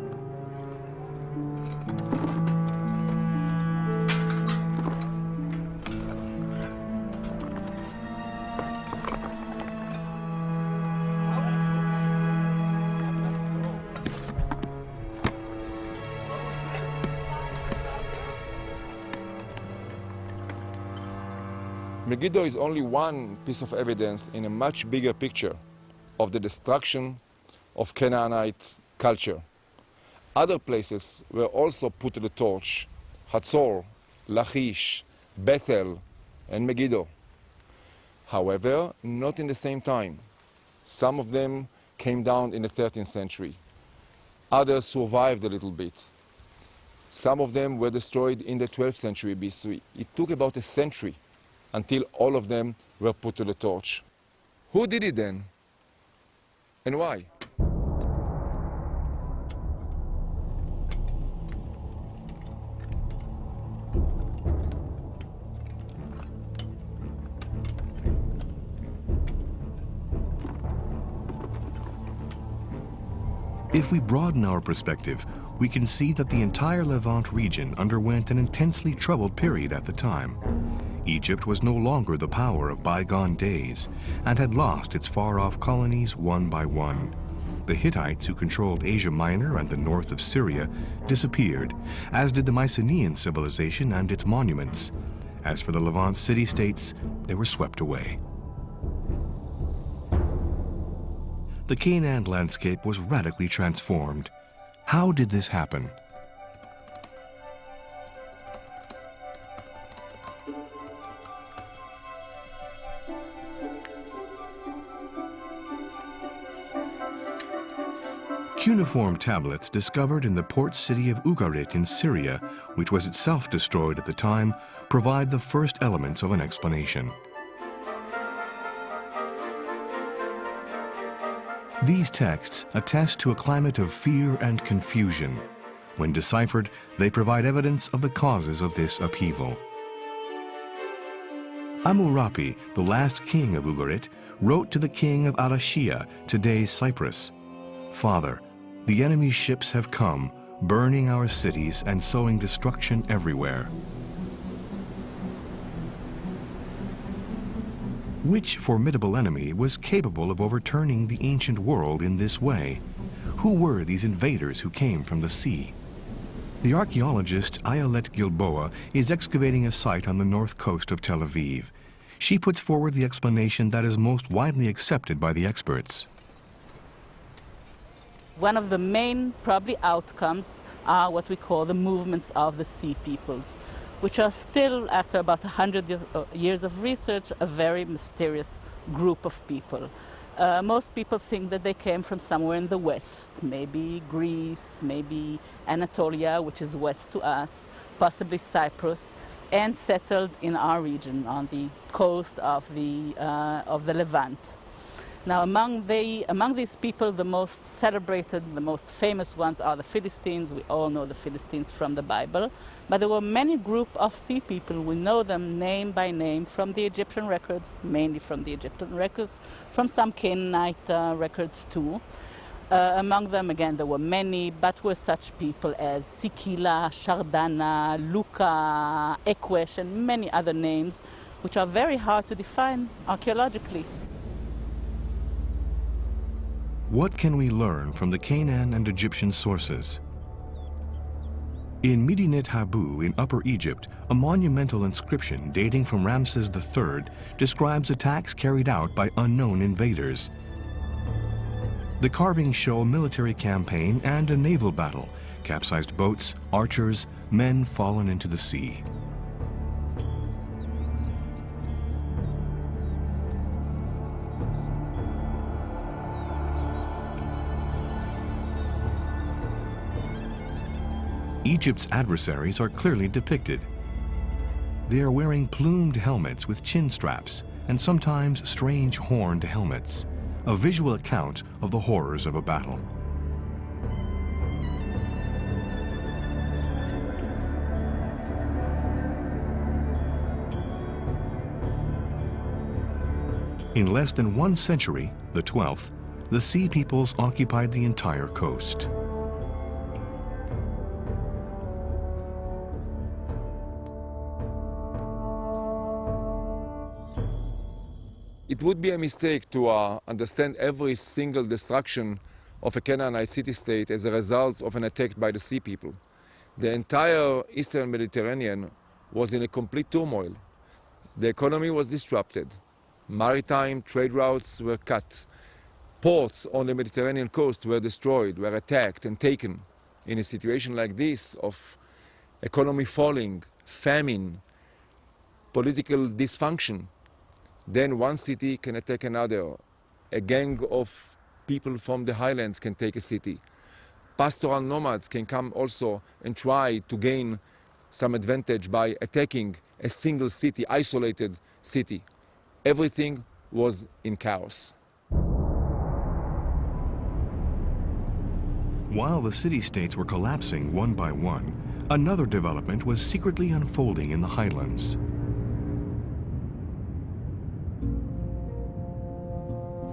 Megiddo is only one piece of evidence in a much bigger picture of the destruction of Canaanite culture. Other places were also put to the torch: Hatzor, Lachish, Bethel, and Megiddo. However, not in the same time. Some of them came down in the 13th century. Others survived a little bit. Some of them were destroyed in the 12th century BC. It took about a century until all of them were put to the torch. Who did it then? And why? If we broaden our perspective, we can see that the entire Levant region underwent an intensely troubled period at the time. Egypt was no longer the power of bygone days and had lost its far-off colonies one by one. the Hittites, who controlled Asia Minor and the north of Syria, disappeared, as did the Mycenaean civilization and its monuments. As for the Levant city-states, they were swept away. The Canaan landscape was radically transformed. How did this happen? Cuneiform tablets discovered in the port city of Ugarit in Syria, which was itself destroyed at the time, provide the first elements of an explanation. These texts attest to a climate of fear and confusion. When deciphered, they provide evidence of the causes of this upheaval. Amurapi, the last king of Ugarit, wrote to the king of Arashia, today's Cyprus, "Father, the enemy's ships have come, burning our cities and sowing destruction everywhere." Which formidable enemy was capable of overturning the ancient world in this way? Who were these invaders who came from the sea? The archaeologist Ayelet Gilboa is excavating a site on the north coast of Tel Aviv. She puts forward the explanation that is most widely accepted by the experts. One of the main, probably, outcomes are what we call the movements of the sea peoples, which are still, after about 100 years of research, a very mysterious group of people. Most people think that they came from somewhere in the west, maybe Greece, maybe Anatolia, which is west to us, possibly Cyprus, and settled in our region on the coast of the Levant. Now, among these people, the most celebrated, the most famous ones are the Philistines. We all know the Philistines from the Bible. But there were many groups of sea people. We know them name by name from the Egyptian records, mainly from the Egyptian records, from some Canaanite records too. Among them, again, there were many, but were such people as Sikila, Shardana, Luka, Ekwesh, and many other names, which are very hard to define archaeologically. What can we learn from the Canaan and Egyptian sources? In Medinet Habu in Upper Egypt, a monumental inscription dating from Ramses III describes attacks carried out by unknown invaders. The carvings show a military campaign and a naval battle, capsized boats, archers, men fallen into the sea. Egypt's adversaries are clearly depicted. They are wearing plumed helmets with chin straps and sometimes strange horned helmets, a visual account of the horrors of a battle. In less than 1 century, the 12th, the Sea Peoples occupied the entire coast. It would be a mistake to understand every single destruction of a Canaanite city-state as a result of an attack by the Sea People. The entire Eastern Mediterranean was in a complete turmoil. The economy was disrupted. Maritime trade routes were cut. Ports on the Mediterranean coast were destroyed, were attacked and taken. In a situation like this of economy falling, famine, political dysfunction, then one city can attack another. A gang of people from the highlands can take a city. Pastoral nomads can come also and try to gain some advantage by attacking a single city, isolated city. Everything was in chaos. While the city-states were collapsing one by one, another development was secretly unfolding in the highlands.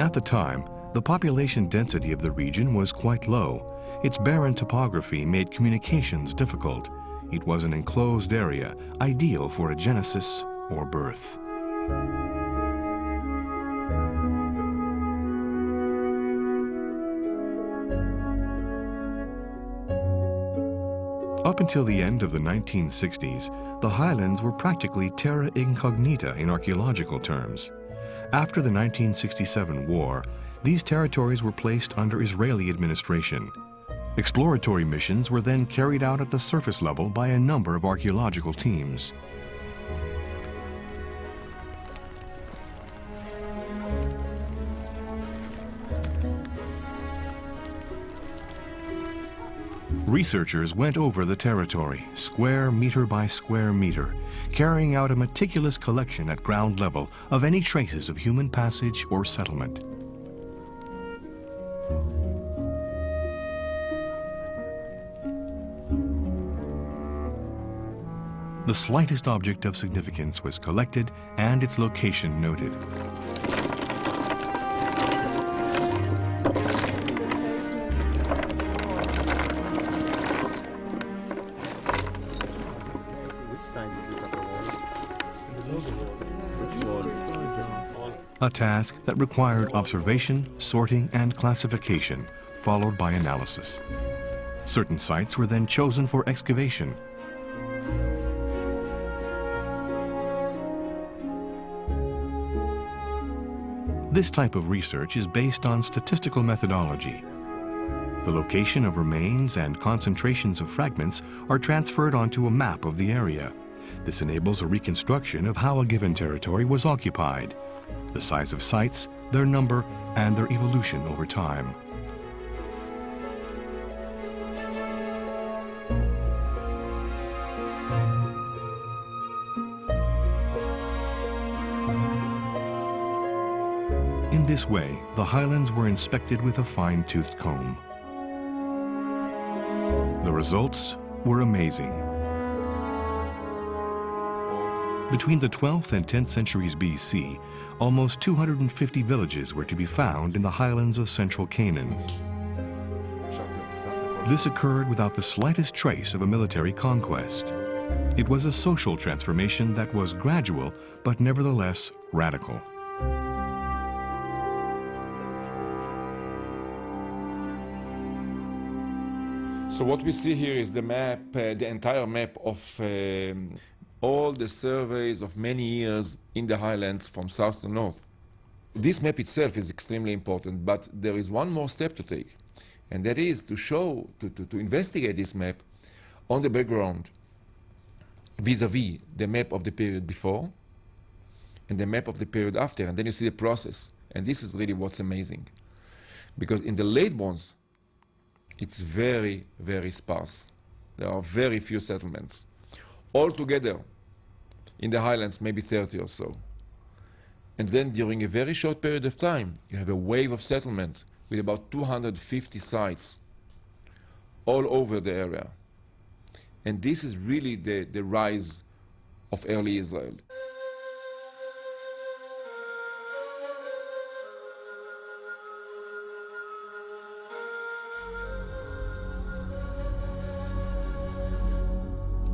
At the time, the population density of the region was quite low. Its barren topography made communications difficult. It was an enclosed area, ideal for a genesis or birth. Up until the end of the 1960s, the highlands were practically terra incognita in archaeological terms. After the 1967 war, these territories were placed under Israeli administration. Exploratory missions were then carried out at the surface level by a number of archaeological teams. Researchers went over the territory, square meter by square meter, carrying out a meticulous collection at ground level of any traces of human passage or settlement. The slightest object of significance was collected and its location noted. A task that required observation, sorting, and classification, followed by analysis. Certain sites were then chosen for excavation. This type of research is based on statistical methodology. The location of remains and concentrations of fragments are transferred onto a map of the area. This enables a reconstruction of how a given territory was occupied, the size of sites, their number, and their evolution over time. In this way, the highlands were inspected with a fine-toothed comb. The results were amazing. Between the 12th and 10th centuries BC, almost 250 villages were to be found in the highlands of central Canaan. This occurred without the slightest trace of a military conquest. It was a social transformation that was gradual, but nevertheless radical. So what we see here is the map, the entire map of all the surveys of many years in the highlands from south to north. This map itself is extremely important, but there is one more step to take, and that is to show, to investigate this map on the background vis-a-vis the map of the period before and the map of the period after, and then you see the process. And this is really what's amazing, because in the late Bronze, it's very, very sparse. There are very few settlements. Altogether, in the highlands, maybe 30 or so. And then during a very short period of time, you have a wave of settlement with about 250 sites all over the area. And this is really the rise of early Israel.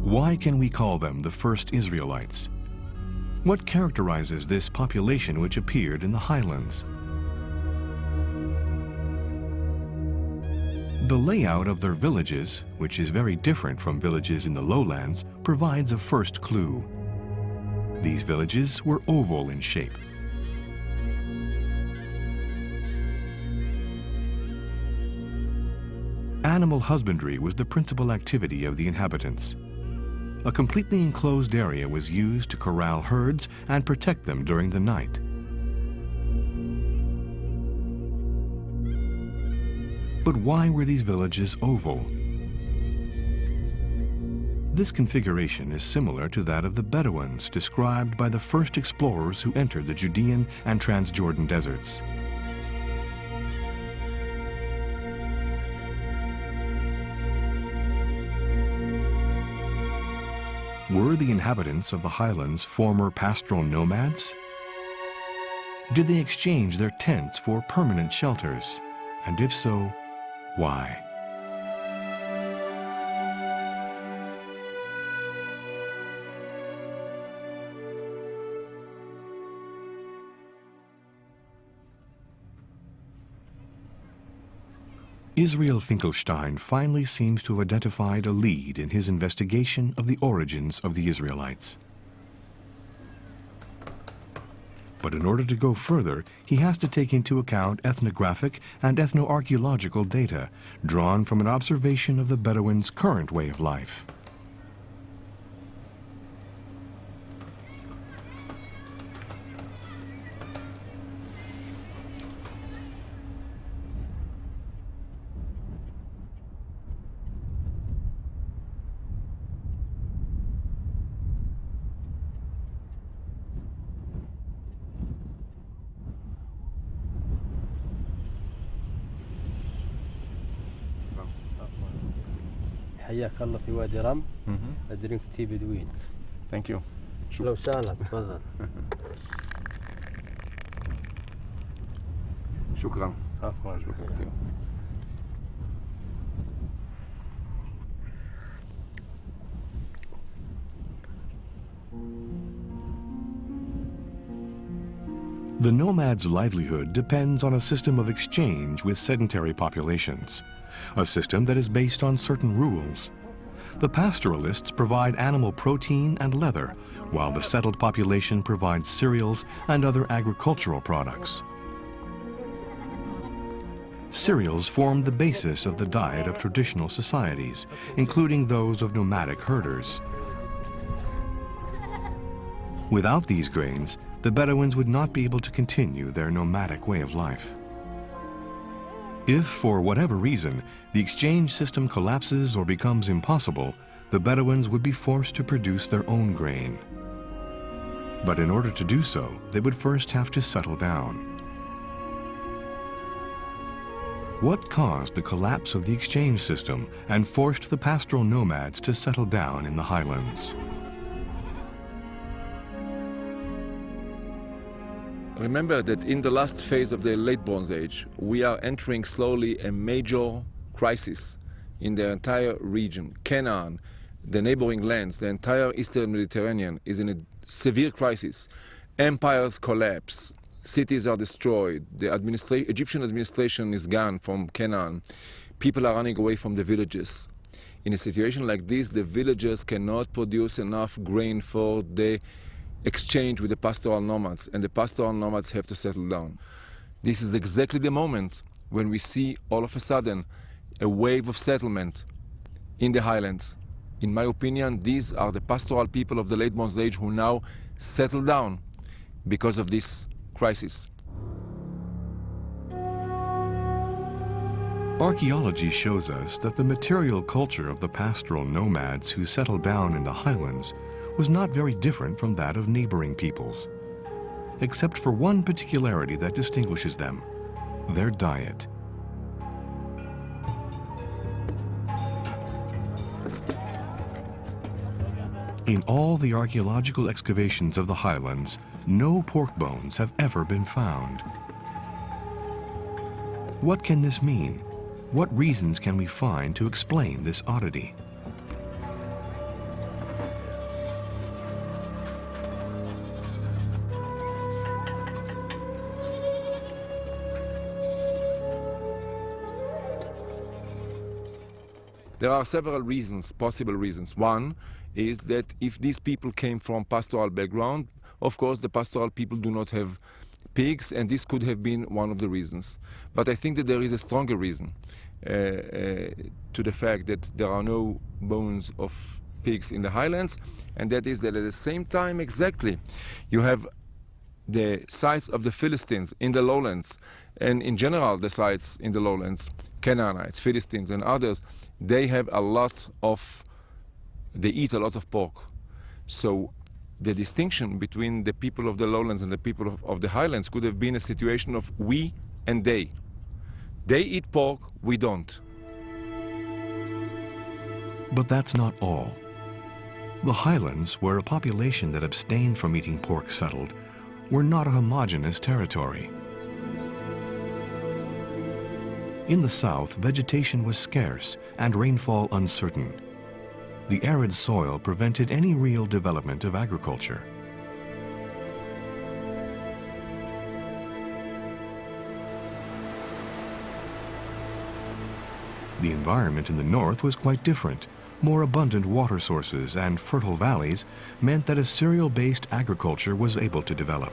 Why can we call them the first Israelites? What characterizes this population which appeared in the highlands? The layout of their villages, which is very different from villages in the lowlands, provides a first clue. These villages were oval in shape. Animal husbandry was the principal activity of the inhabitants. A completely enclosed area was used to corral herds and protect them during the night. But why were these villages oval? This configuration is similar to that of the Bedouins described by the first explorers who entered the Judean and Transjordan deserts. Were the inhabitants of the highlands former pastoral nomads? Did they exchange their tents for permanent shelters? And if so, why? Israel Finkelstein finally seems to have identified a lead in his investigation of the origins of the Israelites. But in order to go further, he has to take into account ethnographic and ethnoarchaeological data drawn from an observation of the Bedouins' current way of life. حياك الله في وادي رم. أدري إنك تي بدوين. Thank you. لو سالك تفضل. شكرا. عفوا. شكرا كثير. The nomad's livelihood depends on a system of exchange with sedentary populations, a system that is based on certain rules. The pastoralists provide animal protein and leather, while the settled population provides cereals and other agricultural products. Cereals formed the basis of the diet of traditional societies, including those of nomadic herders. Without these grains, the Bedouins would not be able to continue their nomadic way of life. If, for whatever reason, the exchange system collapses or becomes impossible, the Bedouins would be forced to produce their own grain. But in order to do so, they would first have to settle down. What caused the collapse of the exchange system and forced the pastoral nomads to settle down in the highlands? Remember that in the last phase of the late Bronze Age, we are entering slowly a major crisis in the entire region. Canaan, the neighboring lands, the entire Eastern Mediterranean is in a severe crisis. Empires collapse, cities are destroyed, the Egyptian administration is gone from Canaan. People are running away from the villages. In a situation like this, the villagers cannot produce enough grain for the exchange with the pastoral nomads, and the pastoral nomads have to settle down. This is exactly the moment when we see all of a sudden a wave of settlement in the highlands. In my opinion, these are the pastoral people of the late Bronze Age who now settle down because of this crisis. Archaeology shows us that the material culture of the pastoral nomads who settled down in the highlands was not very different from that of neighboring peoples, except for one particularity that distinguishes them: their diet. In all the archaeological excavations of the highlands, no pork bones have ever been found. What can this mean? What reasons can we find to explain this oddity? There are several reasons, possible reasons. One is that if these people came from pastoral background, of course the pastoral people do not have pigs, and this could have been one of the reasons. But I think that there is a stronger reason to the fact that there are no bones of pigs in the highlands, and that is that at the same time exactly you have the sites of the Philistines in the lowlands, and in general the sites in the lowlands, Canaanites, Philistines and others, they have they eat a lot of pork. So the distinction between the people of the lowlands and the people of the highlands could have been a situation of we and they. They eat pork, we don't. But that's not all. The highlands, where a population that abstained from eating pork settled, were not a homogeneous territory. In the south, vegetation was scarce and rainfall uncertain. The arid soil prevented any real development of agriculture. The environment in the north was quite different. More abundant water sources and fertile valleys meant that a cereal-based agriculture was able to develop.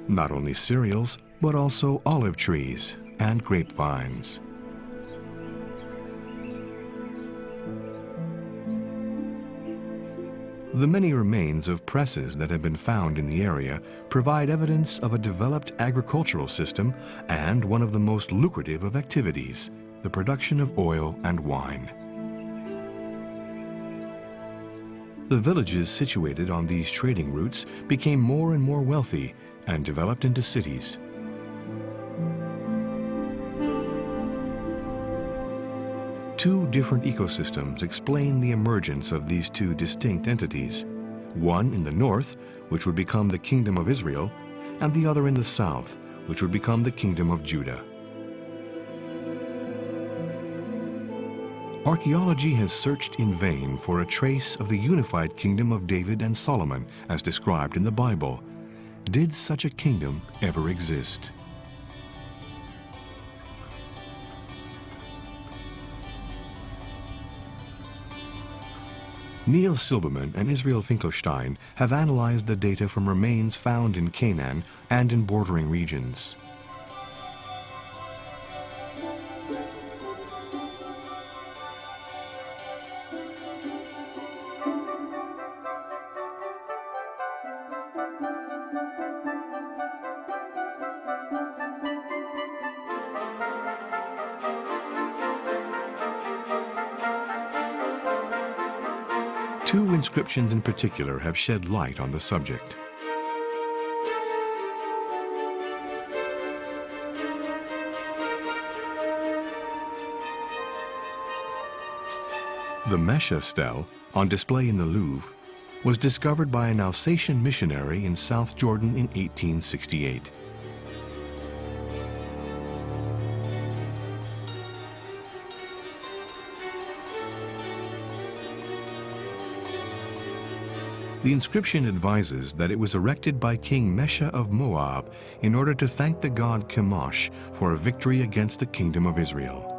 Not only cereals, but also olive trees and grapevines. The many remains of presses that have been found in the area provide evidence of a developed agricultural system and one of the most lucrative of activities, the production of oil and wine. The villages situated on these trading routes became more and more wealthy and developed into cities. Two different ecosystems explain the emergence of these two distinct entities. One in the north, which would become the Kingdom of Israel, and the other in the south, which would become the Kingdom of Judah. Archaeology has searched in vain for a trace of the unified kingdom of David and Solomon as described in the Bible. Did such a kingdom ever exist? Neil Silberman and Israel Finkelstein have analyzed the data from remains found in Canaan and in bordering regions. Two inscriptions in particular have shed light on the subject. The Mesha stele, on display in the Louvre, was discovered by an Alsatian missionary in South Jordan in 1868. The inscription advises that it was erected by King Mesha of Moab in order to thank the god Chemosh for a victory against the kingdom of Israel.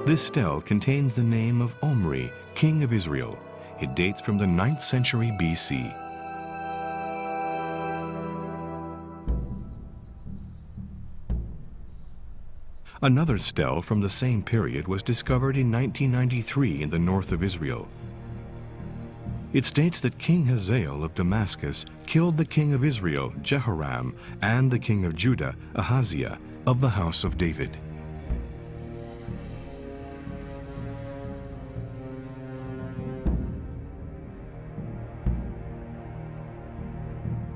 This stele contains the name of Omri, king of Israel. It dates from the 9th century BC. Another stele from the same period was discovered in 1993 in the north of Israel. It states that King Hazael of Damascus killed the king of Israel, Jehoram, and the king of Judah, Ahaziah, of the house of David.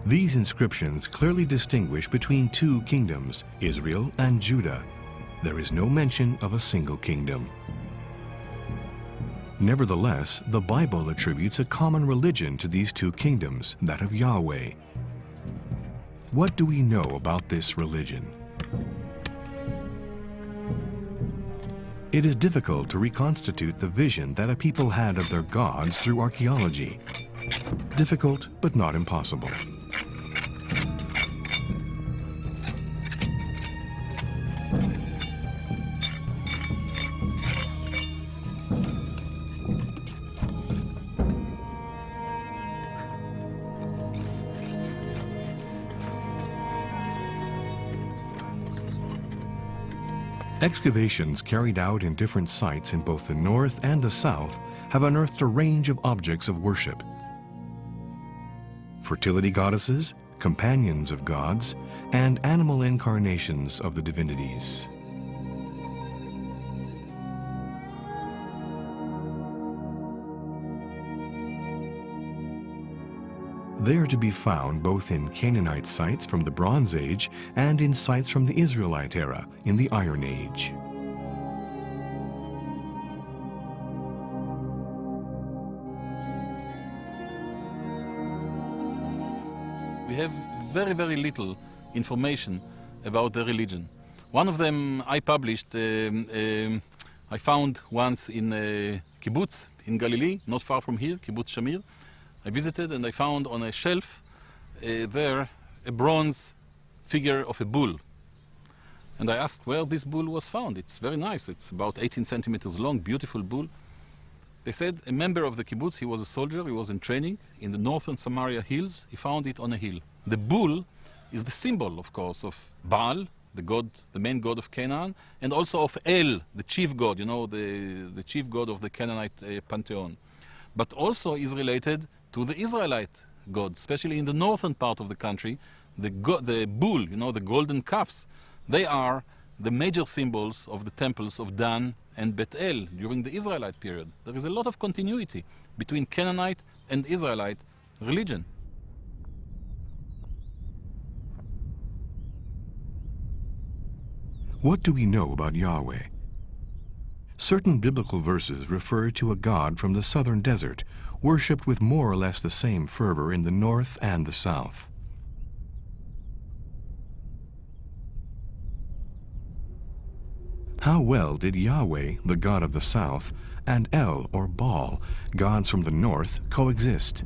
These inscriptions clearly distinguish between two kingdoms, Israel and Judah. There is no mention of a single kingdom. Nevertheless, the Bible attributes a common religion to these two kingdoms, that of Yahweh. What do we know about this religion? It is difficult to reconstitute the vision that a people had of their gods through archaeology. Difficult, but not impossible. Excavations carried out in different sites in both the north and the south have unearthed a range of objects of worship. Fertility goddesses, companions of gods, and animal incarnations of the divinities. They are to be found both in Canaanite sites from the Bronze Age and in sites from the Israelite era in the Iron Age. We have very little information about the religion. One of them I published, I found once in a kibbutz in Galilee, not far from here, Kibbutz Shamir. I visited and I found on a shelf there a bronze figure of a bull. And I asked where this bull was found. It's very nice. It's about 18 centimeters long, beautiful bull. They said a member of the kibbutz, he was a soldier, he was in training in the northern Samaria hills. He found it on a hill. The bull is the symbol, of course, of Baal, the god, the main god of Canaan, and also of El, the chief god, you know, the chief god of the Canaanite pantheon. But also is related to the Israelite god, especially in the northern part of the country. The bull, you know, the golden calves, they are the major symbols of the temples of Dan and Bet El during the Israelite period. There is a lot of continuity between Canaanite and Israelite religion. What do we know about Yahweh? Certain biblical verses refer to a god from the southern desert, worshipped with more or less the same fervor in the north and the south. How well did Yahweh, the god of the south, and El or Baal, gods from the north, coexist?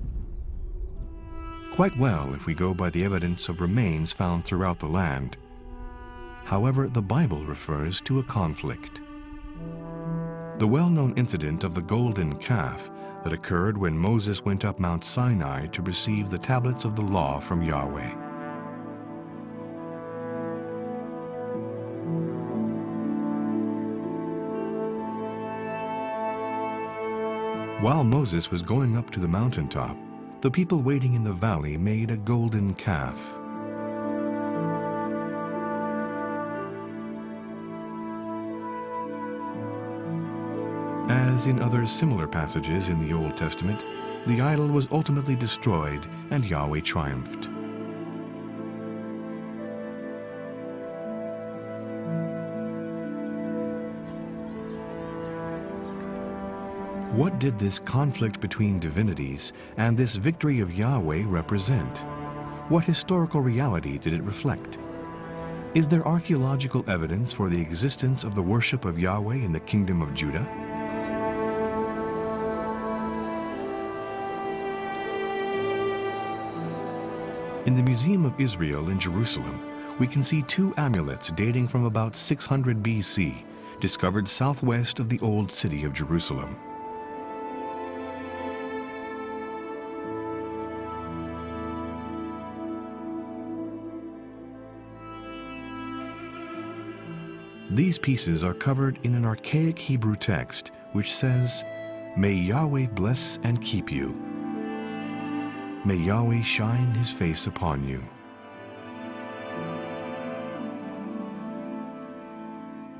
Quite well if we go by the evidence of remains found throughout the land. However, the Bible refers to a conflict. The well-known incident of the golden calf that occurred when Moses went up Mount Sinai to receive the tablets of the law from Yahweh. While Moses was going up to the mountaintop, the people waiting in the valley made a golden calf. As in other similar passages in the Old Testament, the idol was ultimately destroyed and Yahweh triumphed. What did this conflict between divinities and this victory of Yahweh represent? What historical reality did it reflect? Is there archaeological evidence for the existence of the worship of Yahweh in the Kingdom of Judah? In the Museum of Israel in Jerusalem, we can see two amulets dating from about 600 BC, discovered southwest of the old city of Jerusalem. These pieces are covered in an archaic Hebrew text which says, "May Yahweh bless and keep you. May Yahweh shine his face upon you."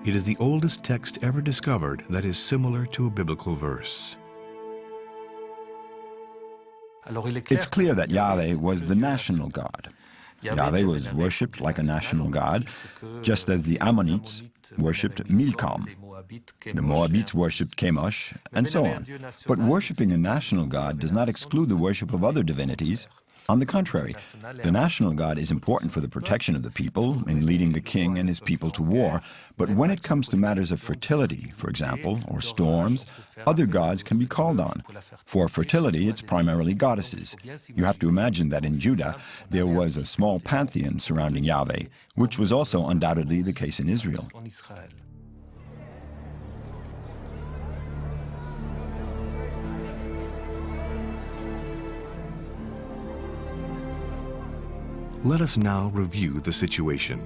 It is the oldest text ever discovered that is similar to a biblical verse. It's clear that Yahweh was the national god. Yahweh was worshipped like a national god, just as the Ammonites worshipped Milcom. The Moabites worshipped Chemosh, and so on. But worshipping a national god does not exclude the worship of other divinities. On the contrary, the national god is important for the protection of the people in leading the king and his people to war. But when it comes to matters of fertility, for example, or storms, other gods can be called on. For fertility, it's primarily goddesses. You have to imagine that in Judah, there was a small pantheon surrounding Yahweh, which was also undoubtedly the case in Israel. Let us now review the situation.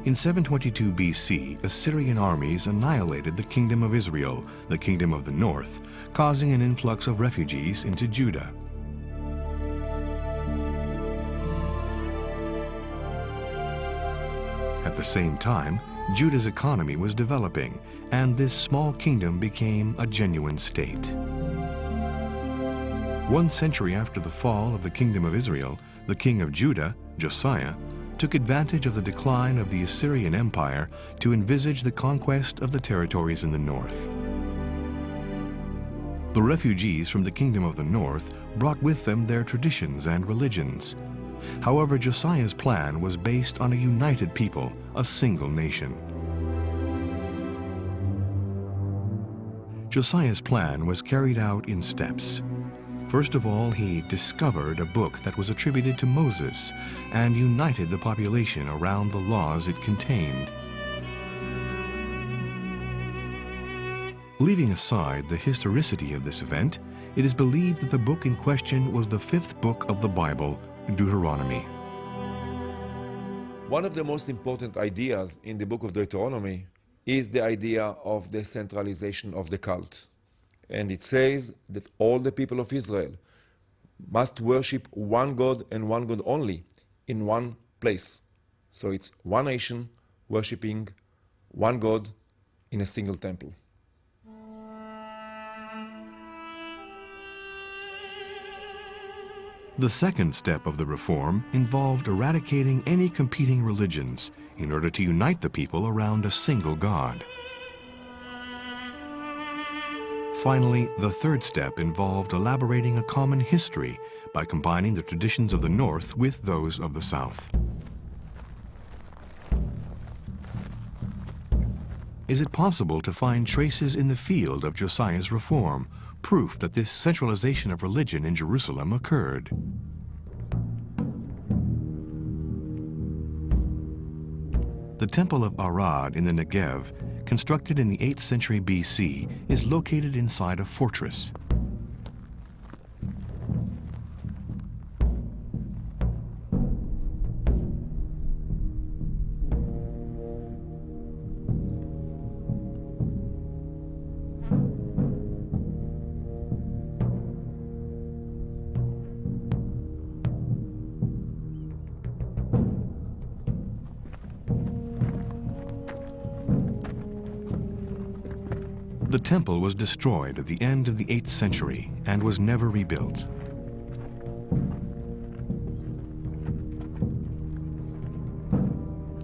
In 722 BC, Assyrian armies annihilated the kingdom of Israel, the kingdom of the north, causing an influx of refugees into Judah. At the same time, Judah's economy was developing, and this small kingdom became a genuine state. 1 century after the fall of the kingdom of Israel, the king of Judah, Josiah, took advantage of the decline of the Assyrian Empire to envisage the conquest of the territories in the north. The refugees from the kingdom of the north brought with them their traditions and religions. However, Josiah's plan was based on a united people, a single nation. Josiah's plan was carried out in steps. First of all, he discovered a book that was attributed to Moses and united the population around the laws it contained. Leaving aside the historicity of this event, it is believed that the book in question was the 5th book of the Bible, Deuteronomy. One of the most important ideas in the book of Deuteronomy is the idea of the centralization of the cult. And it says that all the people of Israel must worship one God and one God only in one place. So it's one nation worshiping one God in a single temple. The second step of the reform involved eradicating any competing religions in order to unite the people around a single God. Finally, the third step involved elaborating a common history by combining the traditions of the North with those of the South. Is it possible to find traces in the field of Josiah's reform, proof that this centralization of religion in Jerusalem occurred? The Temple of Arad in the Negev, constructed in the 8th century BC, is located inside a fortress. The temple was destroyed at the end of the 8th century and was never rebuilt.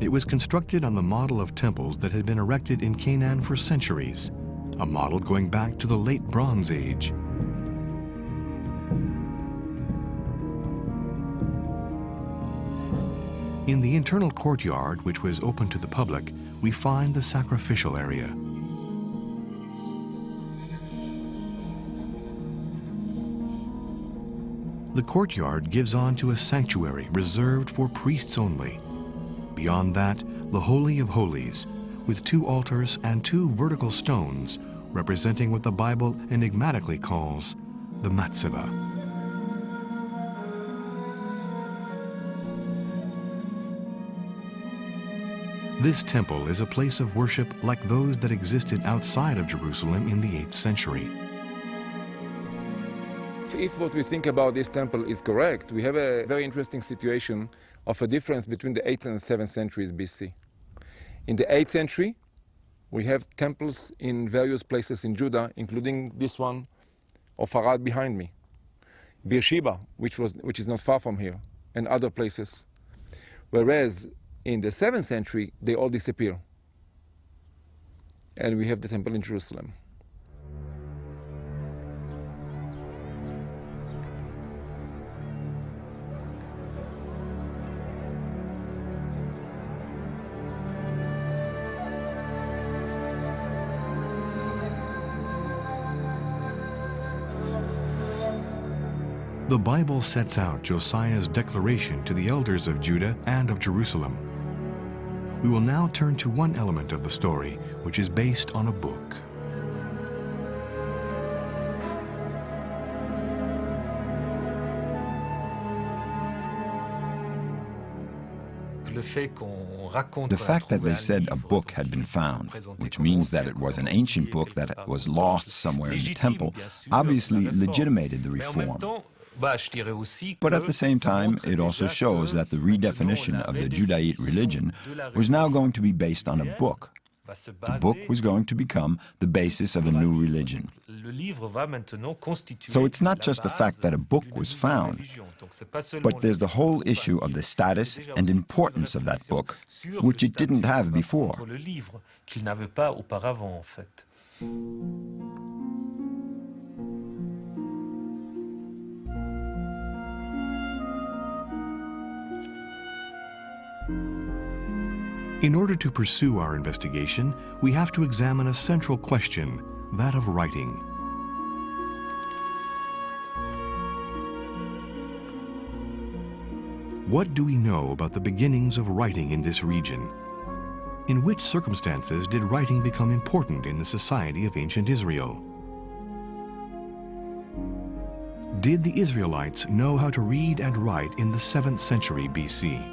It was constructed on the model of temples that had been erected in Canaan for centuries, a model going back to the late Bronze Age. In the internal courtyard, which was open to the public, we find the sacrificial area. The courtyard gives on to a sanctuary reserved for priests only. Beyond that, the Holy of Holies, with 2 altars and 2 vertical stones representing what the Bible enigmatically calls the Matzebah. This temple is a place of worship like those that existed outside of Jerusalem in the 8th century. If what we think about this temple is correct, we have a very interesting situation of a difference between the 8th and 7th centuries BC. In the 8th century, we have temples in various places in Judah, including this one of Arad behind me, Beersheba, which is not far from here, and other places. Whereas in the 7th century, they all disappear. And we have the temple in Jerusalem. The Bible sets out Josiah's declaration to the elders of Judah and of Jerusalem. We will now turn to one element of the story, which is based on a book. The fact that they said a book had been found, which means that it was an ancient book that was lost somewhere in the temple, obviously legitimated the reform. But at the same time, it also shows that the redefinition of the Judaite religion was now going to be based on a book. The book was going to become the basis of a new religion. So it's not just the fact that a book was found, but there's the whole issue of the status and importance of that book, which it didn't have before. In order to pursue our investigation, we have to examine a central question. that of writing. What do we know about the beginnings of writing in this region? In which circumstances did writing become important in the society of ancient Israel? Did the Israelites know how to read and write in the 7th century BC?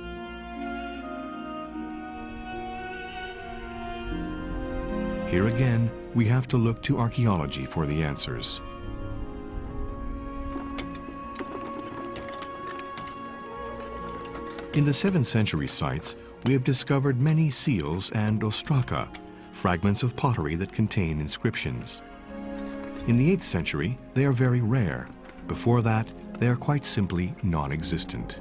Here again, we have to look to archaeology for the answers. In the 7th century sites, we have discovered many seals and ostraka, fragments of pottery that contain inscriptions. In the 8th century, they are very rare. Before that, they are quite simply non-existent.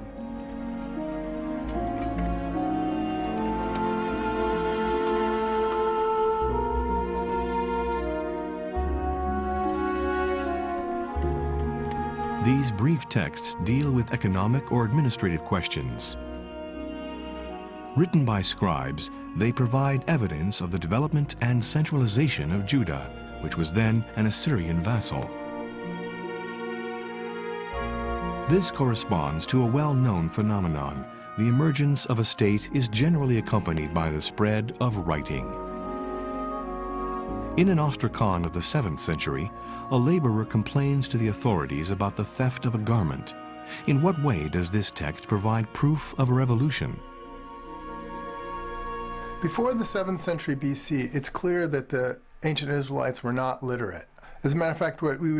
These brief texts deal with economic or administrative questions. Written by scribes, they provide evidence of the development and centralization of Judah, which was then an Assyrian vassal. This corresponds to a well-known phenomenon. The emergence of a state is generally accompanied by the spread of writing. In an Ostrakhan of the 7th century, a laborer complains to the authorities about the theft of a garment. In what way does this text provide proof of a revolution? Before the 7th century BC, it's clear that the ancient Israelites were not literate. As a matter of fact, what we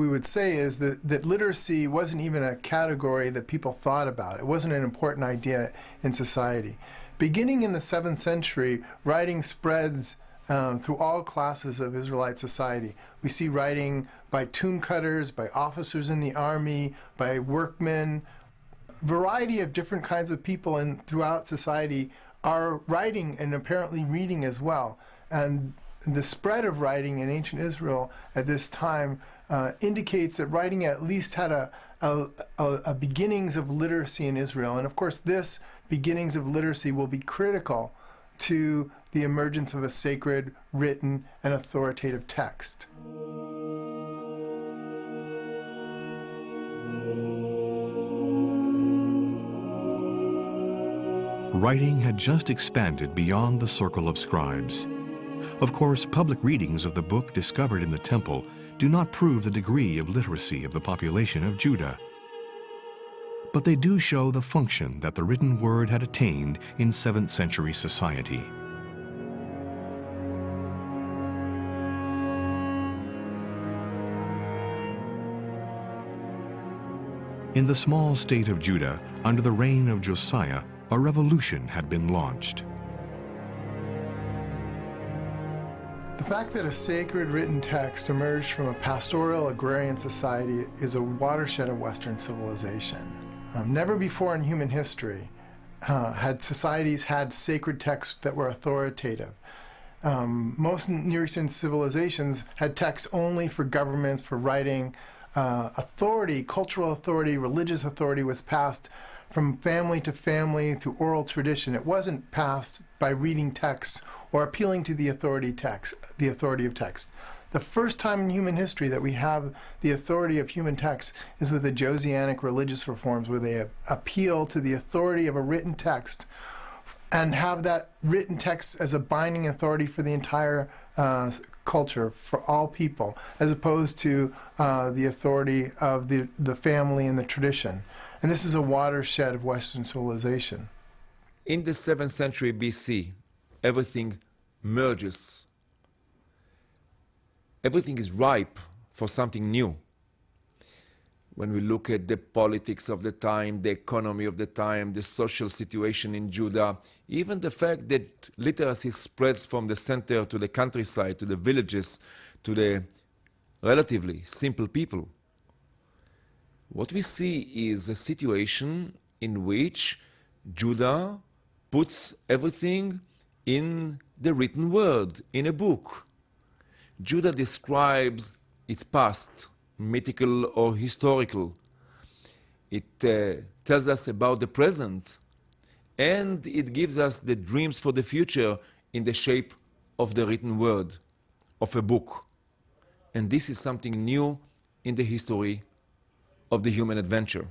would say is that literacy wasn't even a category that people thought about. It wasn't an important idea in society. Beginning in the 7th century, writing spreads through all classes of Israelite society. We see writing by tomb cutters, by officers in the army, by workmen. A variety of different kinds of people throughout society are writing and apparently reading as well. And the spread of writing in ancient Israel at this time indicates that writing at least had a beginnings of literacy in Israel. And of course, this beginnings of literacy will be critical to the emergence of a sacred, written, and authoritative text. Writing had just expanded beyond the circle of scribes. Of course, public readings of the book discovered in the temple do not prove the degree of literacy of the population of Judah. But they do show the function that the written word had attained in 7th century society. In the small state of Judah, under the reign of Josiah, a revolution had been launched. The fact that a sacred written text emerged from a pastoral agrarian society is a watershed of Western civilization. Never before in human history had societies had sacred texts that were authoritative. Most Near Eastern civilizations had texts only for governments, for writing. Authority, cultural authority, religious authority was passed from family to family through oral tradition. It wasn't passed by reading texts or appealing to the authority of text. The first time in human history that we have the authority of human texts is with the Josianic religious reforms, where they appeal to the authority of a written text and have that written text as a binding authority for the entire culture, for all people, as opposed to the authority of the family and the tradition. And this is a watershed of Western civilization. In the 7th century BC, everything merges. Everything is ripe for something new. When we look at the politics of the time, the economy of the time, the social situation in Judah, even the fact that literacy spreads from the center to the countryside, to the villages, to the relatively simple people, what we see is a situation in which Judah puts everything in the written word, in a book. Judah describes its past, mythical or historical. It tells us about the present, and it gives us the dreams for the future in the shape of the written word. of a book. And this is something new in the history of the human adventure.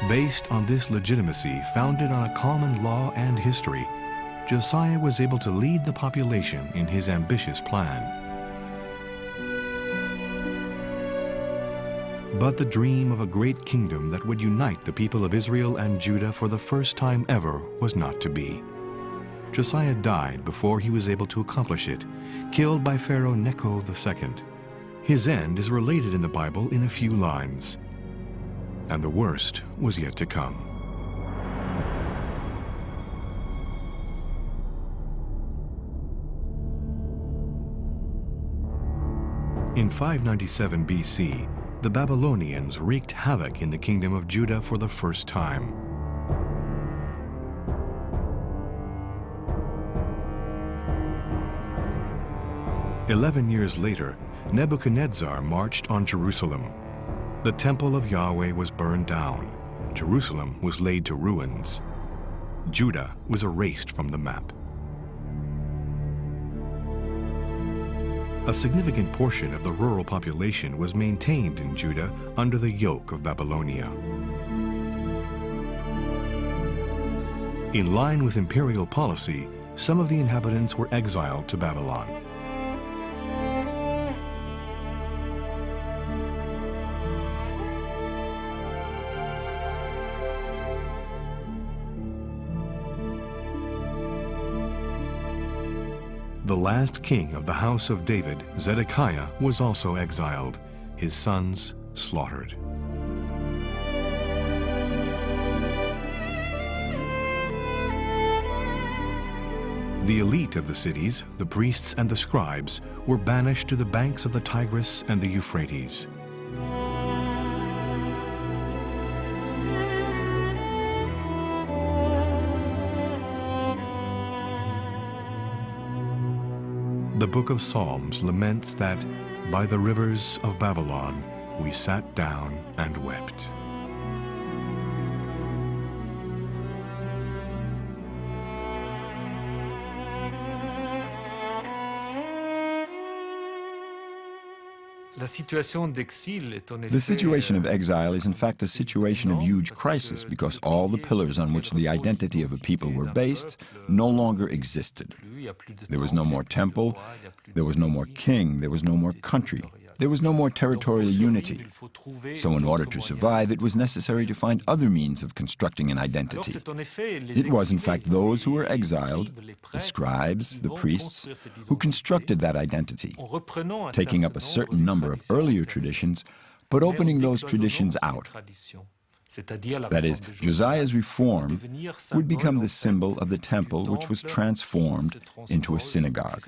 Based on this legitimacy founded on a common law and history, Josiah was able to lead the population in his ambitious plan. But the dream of a great kingdom that would unite the people of Israel and Judah for the first time ever was not to be. Josiah died before he was able to accomplish it, killed by Pharaoh Necho II. His end is related in the Bible in a few lines. And the worst was yet to come. In 597 BC, the Babylonians wreaked havoc in the kingdom of Judah for the first time. "11 years later, Nebuchadnezzar marched on Jerusalem. The temple of Yahweh was burned down. Jerusalem was laid to ruins. Judah was erased from the map. A significant portion of the rural population was maintained in Judah under the yoke of Babylonia. In line with imperial policy, some of the inhabitants were exiled to Babylon. The last king of the house of David, Zedekiah, was also exiled, his sons slaughtered. The elite of the cities, the priests and the scribes, were banished to the banks of the Tigris and the Euphrates. The Book of Psalms laments that, by the rivers of Babylon, we sat down and wept. The situation of exile is in fact a situation of huge crisis because all the pillars on which the identity of a people were based no longer existed. There was no more temple, there was no more king, there was no more country, there was no more territorial unity. So in order to survive, it was necessary to find other means of constructing an identity. It was in fact those who were exiled, the scribes, the priests, who constructed that identity, taking up a certain number of earlier traditions, but opening those traditions out. That is, Josiah's reform would become the symbol of the temple, which was transformed into a synagogue.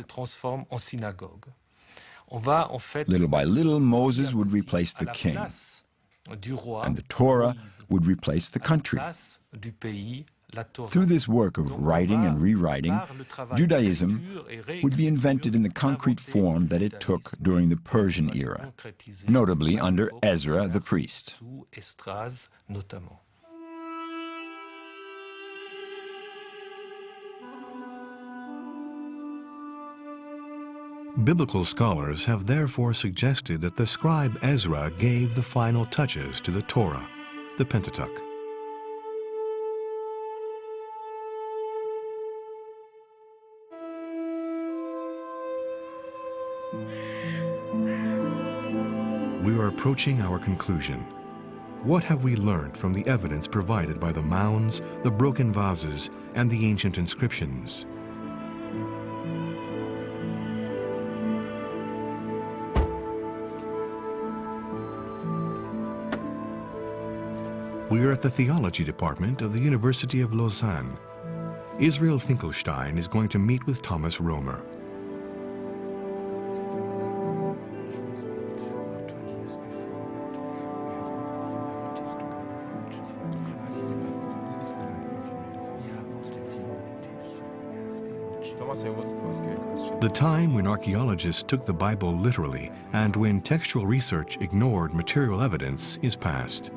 Little by little, Moses would replace the king, and the Torah would replace the country. Through this work of writing and rewriting, Judaism would be invented in the concrete form that it took during the Persian era, notably under Ezra the priest. Biblical scholars have therefore suggested that the scribe Ezra gave the final touches to the Torah, the Pentateuch. We are approaching our conclusion. What have we learned from the evidence provided by the mounds, the broken vases, and the ancient inscriptions? We are at the Theology Department of the University of Lausanne. Israel Finkelstein is going to meet with Thomas Romer. The time when archaeologists took the Bible literally and when textual research ignored material evidence is past.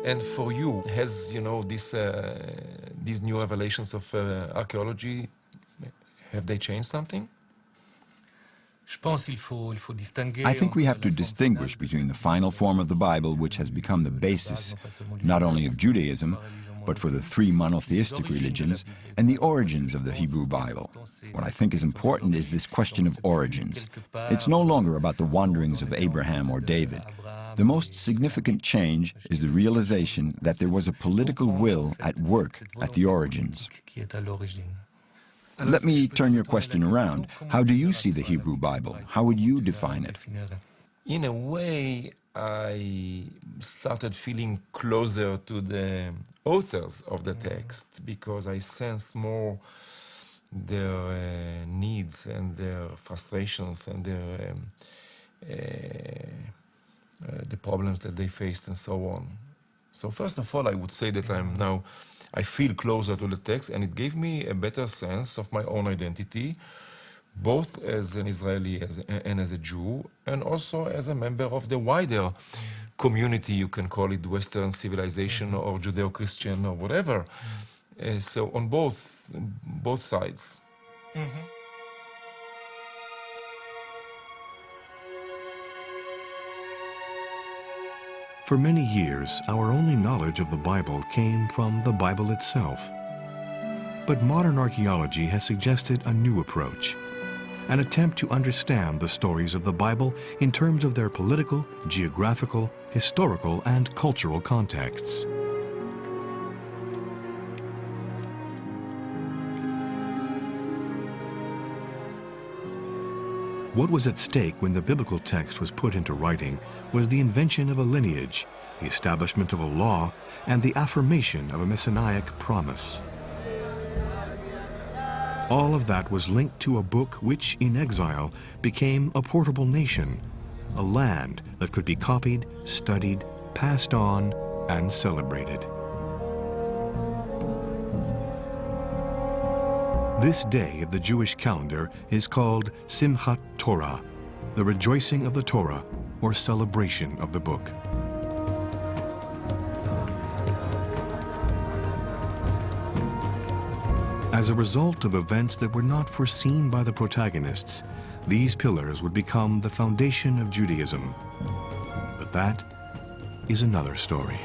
And for you, has, these new revelations of archaeology, have they changed something? I think we have to distinguish between the final form of the Bible, which has become the basis not only of Judaism, but for the three monotheistic religions, and the origins of the Hebrew Bible. What I think is important is this question of origins. It's no longer about the wanderings of Abraham or David. The most significant change is the realization that there was a political will at work at the origins. Let me turn your question around. How do you see the Hebrew Bible? How would you define it? In a way, I started feeling closer to the authors of the text because I sensed more their needs and their frustrations and their the problems that they faced and so on. So first of all, I would say that I feel closer to the text, and it gave me a better sense of my own identity, both as an Israeli and as a Jew, and also as a member of the wider community, you can call it Western civilization or Judeo-Christian or whatever. So on both sides. For many years, our only knowledge of the Bible came from the Bible itself. But modern archaeology has suggested a new approach, an attempt to understand the stories of the Bible in terms of their political, geographical, historical, and cultural contexts. What was at stake when the biblical text was put into writing was the invention of a lineage, the establishment of a law, and the affirmation of a messianic promise. All of that was linked to a book which, in exile, became a portable nation, a land that could be copied, studied, passed on, and celebrated. This day of the Jewish calendar is called Simchat Torah, the rejoicing of the Torah, or celebration of the book. As a result of events that were not foreseen by the protagonists, these pillars would become the foundation of Judaism. But that is another story.